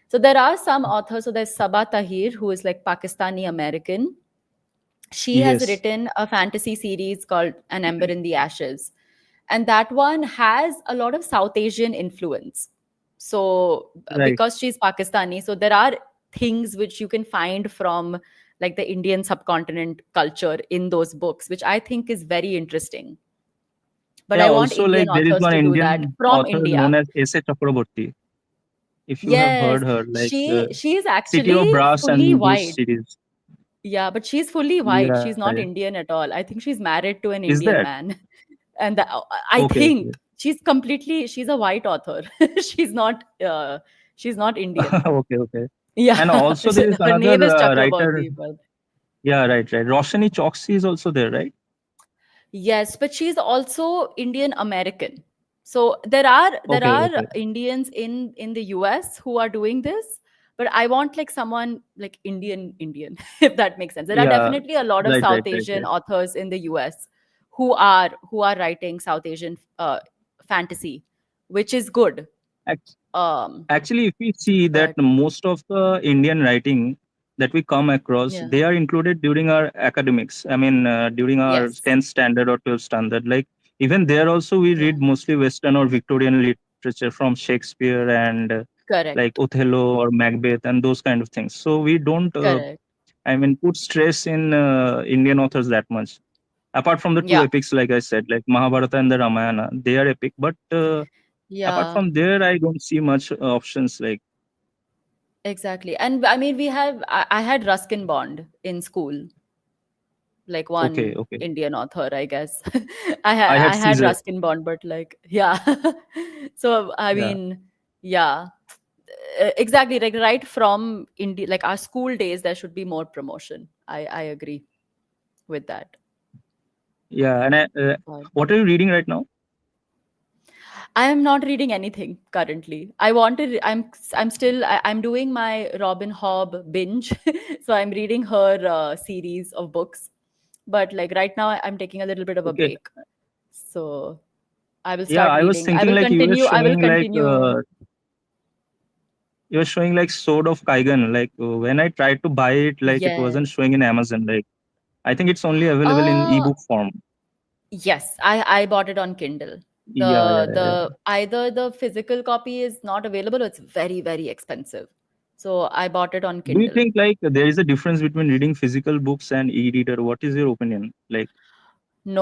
So there are some authors. So there's Sabaa Tahir, who is like Pakistani American. She has yes, written a fantasy series called An Ember in the Ashes. And that one has a lot of South Asian influence. So, right. because she's Pakistani, so there are things which you can find from like the Indian subcontinent culture in those books, which I think is very interesting. But Yeah, I want also Indian like there is authors one to do that Indian from author known India. as S.A. Chakraborty. If you have Yes, heard her, like she is City of actually Brass fully and those white. series. Yeah, but she's fully white. Yeah, She's not yeah. Indian at all. I think she's married to an Is Indian that man. And I okay? Okay, think she's a white author. she's not she's not Indian. okay, okay. Yeah. And also there is Her another name is writer. Chakraborty, but Yeah, right, right. Roshani Chokshi is also there, right? yes, but she's also Indian American. So there Okay, are okay. Indians in the US who are doing this, but I want like someone like Indian, if that makes sense. There are Yeah, definitely a lot of right, right, South right, Asian right. authors in the US who are writing South Asian fantasy, which is good. Ac- Um, Actually, if we see that but most of the Indian writing that we come across, yeah, they are included during our academics. I mean, during our yes, 10th standard or 12th standard. Like even there also we yeah, read mostly Western or Victorian literature from Shakespeare and like correct, Othello or Macbeth and those kind of things. So we don't, correct, I mean, put stress in Indian authors that much. Apart from the two yeah, epics, like I said, like Mahabharata and the Ramayana, they are epic. But apart yeah. from there, I don't see much options like. Exactly. And I mean, I had Ruskin Bond in school, like Okay, one okay. Indian author, I guess. I had I had Caesar. Ruskin Bond, but like, yeah. So, I Yeah, mean, yeah. Exactly. Like right from India, like our school days, there should be more promotion. I agree with that. yeah. And But what are you reading right now? I am not reading anything currently. I wanted. I'm still. I'm doing my Robin Hobb binge, so I'm reading her series of books. But like right now, I'm taking a little bit of a Okay. break. So I will Yeah, start I was reading. I thinking will like continue. I will continue. you were showing like Sword of Kaigan. Like when I tried to buy it, like it wasn't Yes. showing in Amazon. Like I think it's only available in Uh ebook form. yes. I bought it on Kindle. Yeah, yeah, yeah. The either the physical copy is not available or it's very expensive. So I bought it on Do you Kindle. think like there is a difference between reading physical books and e-reader? What is your opinion? Like,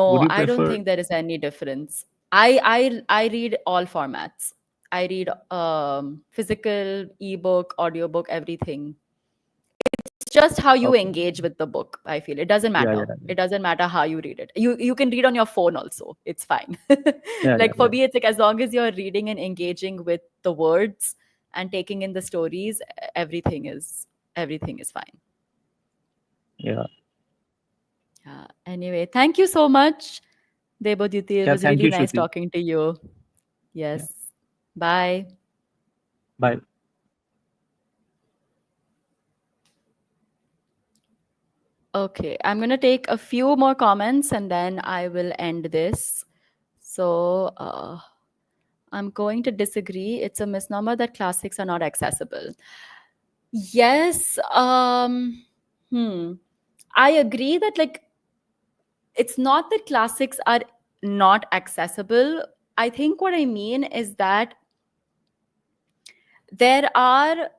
would No, you I don't prefer? think there is any difference. I read all formats. I read physical, ebook, audiobook, everything. It's just how you Okay. engage with the book, I feel. It doesn't Yeah, matter. yeah, It doesn't matter how you read it. You can read on your phone also. It's fine. yeah, yeah, Like for yeah, me, it's like as long as you're reading and engaging with the words and taking in the stories, everything is fine. yeah. Yeah. Anyway, thank you so much, Debodyuti. It Yeah. was Thank really you, nice Shruti. talking to you. Yeah. Yes. Bye. Bye. Okay, I'm going to take a few more comments and then I will end this. So, I'm going to disagree. It's a misnomer that classics are not accessible. Yes, hmm. I agree that like it's not that classics are not accessible. I think what I mean is that there are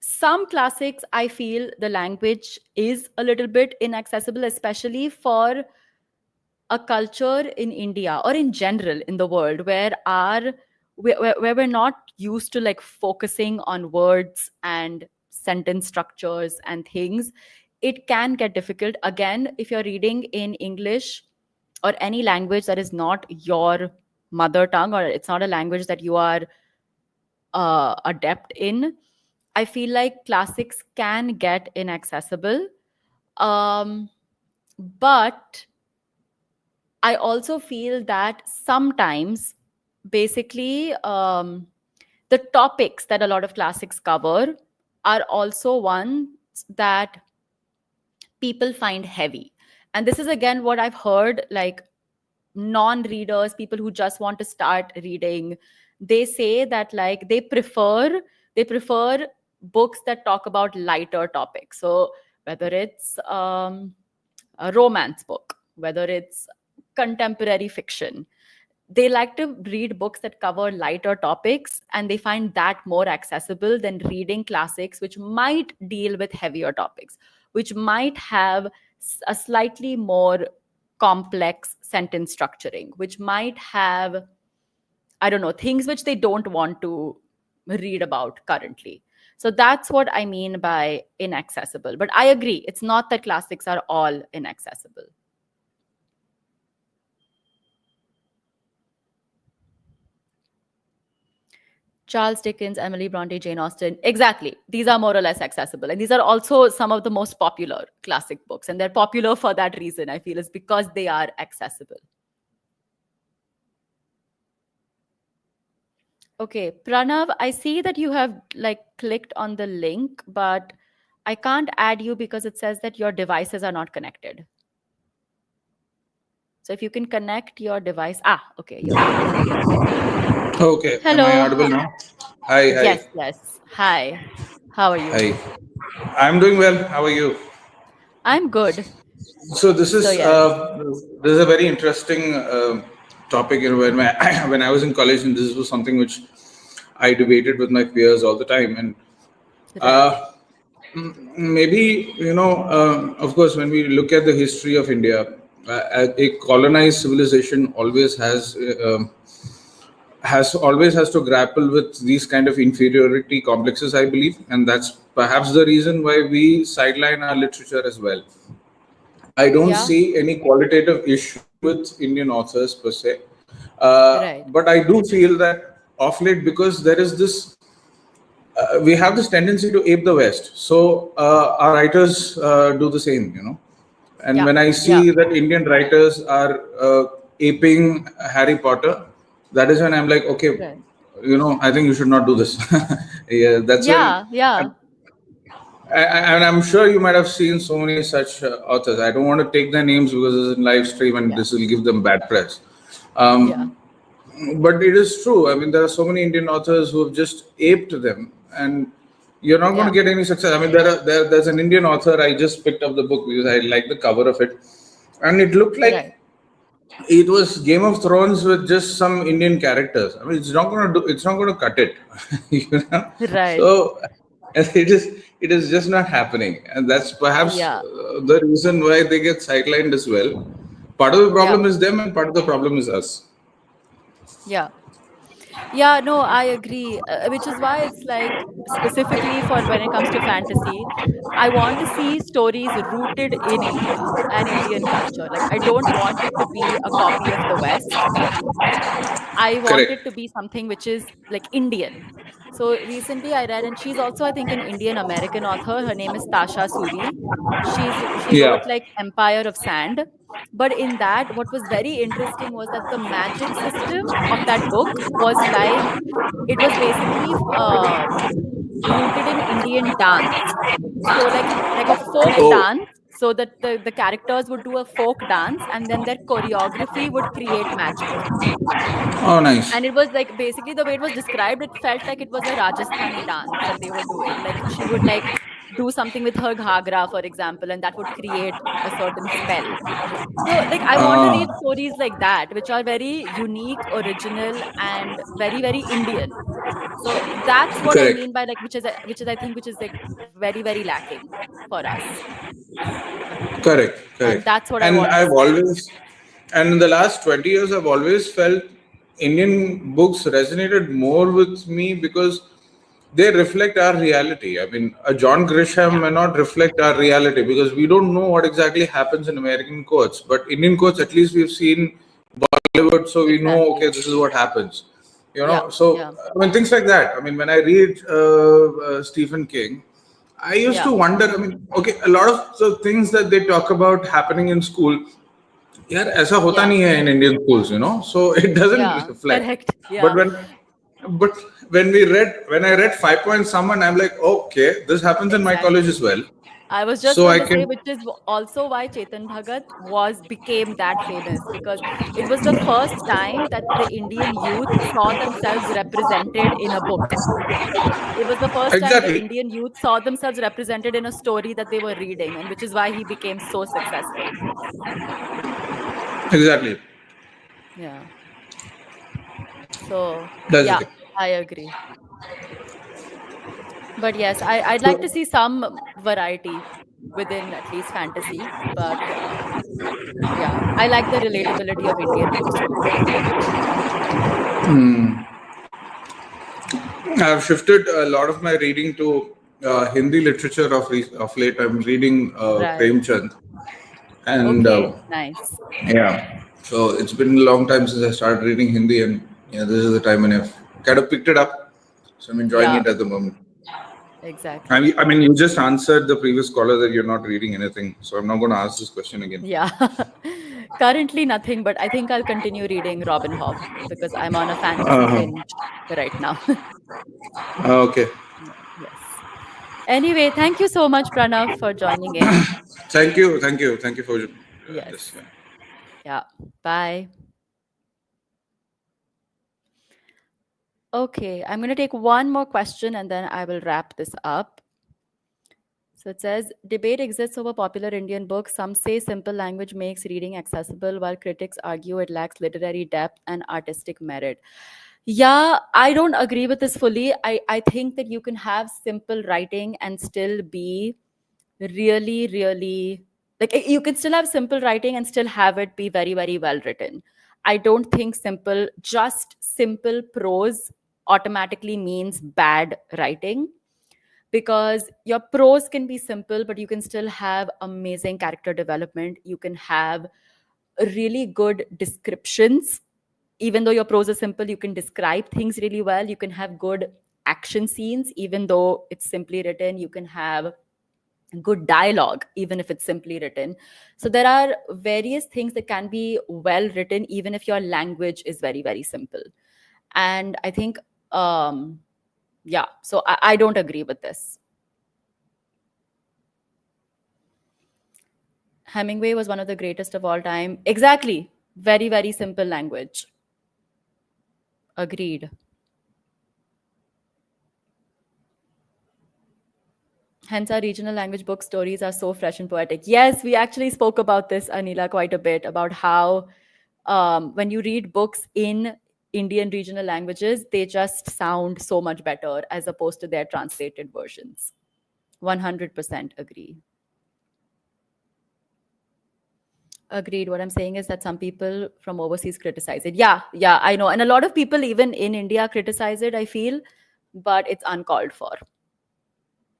some classics I feel the language is a little bit inaccessible, especially for a culture in India or in general in the world where where we're not used to like focusing on words and sentence structures and things. It can get difficult again if you're reading in English or any language that is not your mother tongue, or it's not a language that you are adept in. I feel like classics can get inaccessible. Um, but I also feel that sometimes, basically, the topics that a lot of classics cover are also ones that people find heavy. And this is again what I've heard, like non-readers, people who just want to start reading, they say that like they prefer books that talk about lighter topics. So whether it's a romance book, whether it's contemporary fiction, they like to read books that cover lighter topics and they find that more accessible than reading classics which might deal with heavier topics, which might have a slightly more complex sentence structuring, which might have, I don't know, things which they don't want to read about currently. So that's what I mean by inaccessible. But I agree, it's not that classics are all inaccessible. Charles Dickens, Emily Bronte, Jane Austen. Exactly. These are more or less accessible. And these are also some of the most popular classic books. And they're popular for that reason, I feel, is because they are accessible. Okay, Pranav, I see that you have like clicked on the link, but I can't add you because it says that your devices are not connected. So if you can connect your device. Okay, you're here. Okay, am I Hello. audible now? Hi, hi, Yes. Hi. How are you? hi. I'm doing well. How are you? I'm good. So this So is yes. this is a very interesting topic. You know, when when I was in college, and this was something which I debated with my peers all the time. And Right. uh, maybe of course, when we look at the history of India, a colonized civilization always has has to grapple with these kind of inferiority complexes, I believe, and that's perhaps the reason why we sideline our literature as well. I don't Yeah. see any qualitative issue with Indian authors per se, Right. but I do feel that of late, because there is this, we have this tendency to ape the West. So our writers do the same, And Yeah. when I Yeah. see that Indian writers are aping Harry Potter, that is when I'm like, okay, Right. I think you should not do this. Yeah, that's when. Yeah. Yeah. And I'm sure you might have seen so many such authors. I don't want to take their names because it's in live stream and Yeah. this will give them bad press. Yeah. But it is true. I mean, there are so many Indian authors who have just aped them, and you're not going to Yeah. get any success. I mean, there's an Indian author. I just picked up the book because I like the cover of it, and it looked Right. like it was Game of Thrones with just some Indian characters. I mean, it's not going to cut it, Right. So it is just not happening, and that's perhaps Yeah. the reason why they get sidelined as well. Part of the Yeah. problem is them, and part of the problem is us. Yeah. Yeah, no, I agree. Which is why it's like, specifically for when it comes to fantasy, I want to see stories rooted in India and Indian culture. Like, I don't want it to be a copy of the West. I want Correct. it to be something which is like Indian. So recently I read, and she's also, I think, an Indian American author. Her name is Tasha Suri. She Yeah. wrote like Empire of Sand. But in that, what was very interesting was that the magic system of that book was like, it was basically rooted in Indian dance. So like a folk Oh. dance. So that the characters would do a folk dance, and then their choreography would create magic. Oh, nice. And it was like, basically, the way it was described, it felt like it was a Rajasthani dance that they were doing. Like, she would like do something with her ghagra, for example, and that would create a certain spell. So like, I want to read Ah, stories like that, which are very unique, original, and very, very Indian. So that's what I correct. mean by like, which is I think, which is like very, very lacking for us. Correct, And correct. that's what I And want to I've see. always, and in the last 20 years, I've always felt Indian books resonated more with me because they reflect our reality. I mean, a John Grisham Yeah, may not reflect our reality because we don't know what exactly happens in American courts. But Indian courts, at least we've seen Bollywood, so we know, okay, exactly. this is what happens. Yeah, So yeah, I mean, things like that. I mean, when I read Stephen King, I used yeah, to wonder. I mean, okay, a lot of the things that they talk about happening in school, यार ऐसा होता yeah, नहीं है in Indian schools, so it doesn't yeah, reflect. correct. But Yeah. when I read 5 Point Someone, I'm like, okay, this happens in my college as Exactly. well, I was just so going I to say, can which is also why Chetan Bhagat became that famous, because it was the first time that the Indian youth saw themselves represented in a book. It was the first time the exactly, Indian youth saw themselves represented in a story that they were reading, and which is why he became so successful. exactly. Yeah. So That's the yeah, thing. I agree. But yes, I'd like to So, see some variety within at least fantasy. But yeah, I like the relatability of Indian books too. I've shifted a lot of my reading to Hindi literature of late. I'm reading Right. Premchand, and Okay. Nice. yeah. So it's been a long time since I started reading Hindi, and this is the time when I've kind of picked it up. So I'm enjoying Yeah. it at the moment. Exactly. I mean, you just answered the previous caller that you're not reading anything, so I'm not going to ask this question again. Yeah. Currently nothing, but I think I'll continue reading Robin Hobb because I'm on a fantasy Uh-huh. binge right now. Okay. Yes. Anyway, thank you so much, Pranav, for joining in. Thank you for this. Yes. Yeah. Bye. Okay, I'm going to take one more question and then I will wrap this up. So it says, debate exists over popular Indian books. Some say simple language makes reading accessible, while critics argue it lacks literary depth and artistic merit. Yeah, I don't agree with this fully. I think that you can have simple writing and still be really, really, like, you can still have simple writing and still have it be very, very well written. I don't think just simple prose automatically means bad writing, because your prose can be simple, but you can still have amazing character development. You can have really good descriptions. Even though your prose is simple, you can describe things really well. You can have good action scenes, even though it's simply written. You can have good dialogue, even if it's simply written. So there are various things that can be well written, even if your language is very, very simple. And I think, yeah, so I don't agree with this. Hemingway was one of the greatest of all time. Exactly. Very, very simple language. Agreed. Hence, our regional language book stories are so fresh and poetic. Yes, we actually spoke about this, Anila, quite a bit, about how when you read books in Indian regional languages, they just sound so much better as opposed to their translated versions. 100% agree. Agreed. What I'm saying is that some people from overseas criticize it. Yeah, I know. And a lot of people, even in India, criticize it, I feel, but it's uncalled for.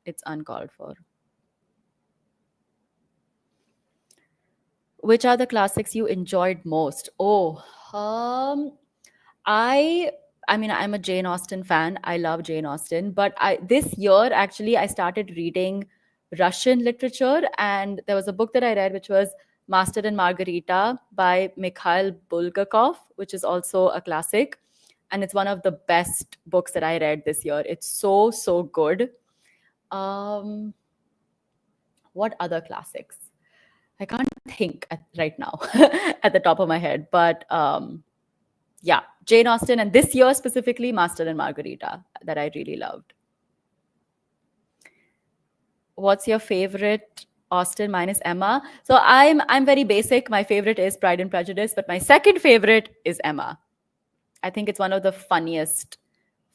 It's uncalled for. Which are the classics you enjoyed most? Oh, I mean, I'm a Jane Austen fan. I love Jane Austen, but this year actually I started reading Russian literature, and there was a book that I read which was Master and Margarita by Mikhail Bulgakov, which is also a classic, and it's one of the best books that I read this year. It's so good. What other classics? I can't think right now at the top of my head, but yeah, Jane Austen, and this year specifically, Master and Margarita, that I really loved. What's your favorite Austen? Mine is Emma. So I'm very basic. My favorite is Pride and Prejudice, but my second favorite is Emma. I think it's one of the funniest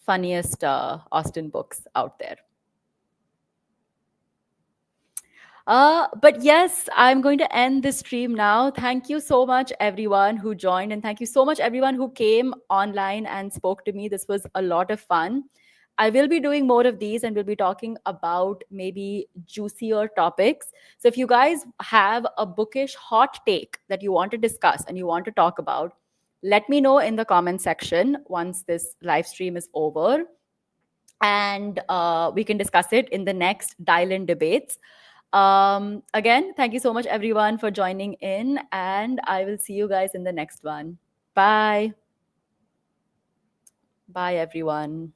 Austen books out there. But yes, I'm going to end this stream now. Thank you so much, everyone who joined, and thank you so much, everyone who came online and spoke to me. This was a lot of fun. I will be doing more of these, and we'll be talking about maybe juicier topics. So if you guys have a bookish hot take that you want to discuss and you want to talk about, let me know in the comment section once this live stream is over. And we can discuss it in the next dial-in debates. Again, thank you so much, everyone, for joining in, and I will see you guys in the next one. Bye. Bye, everyone.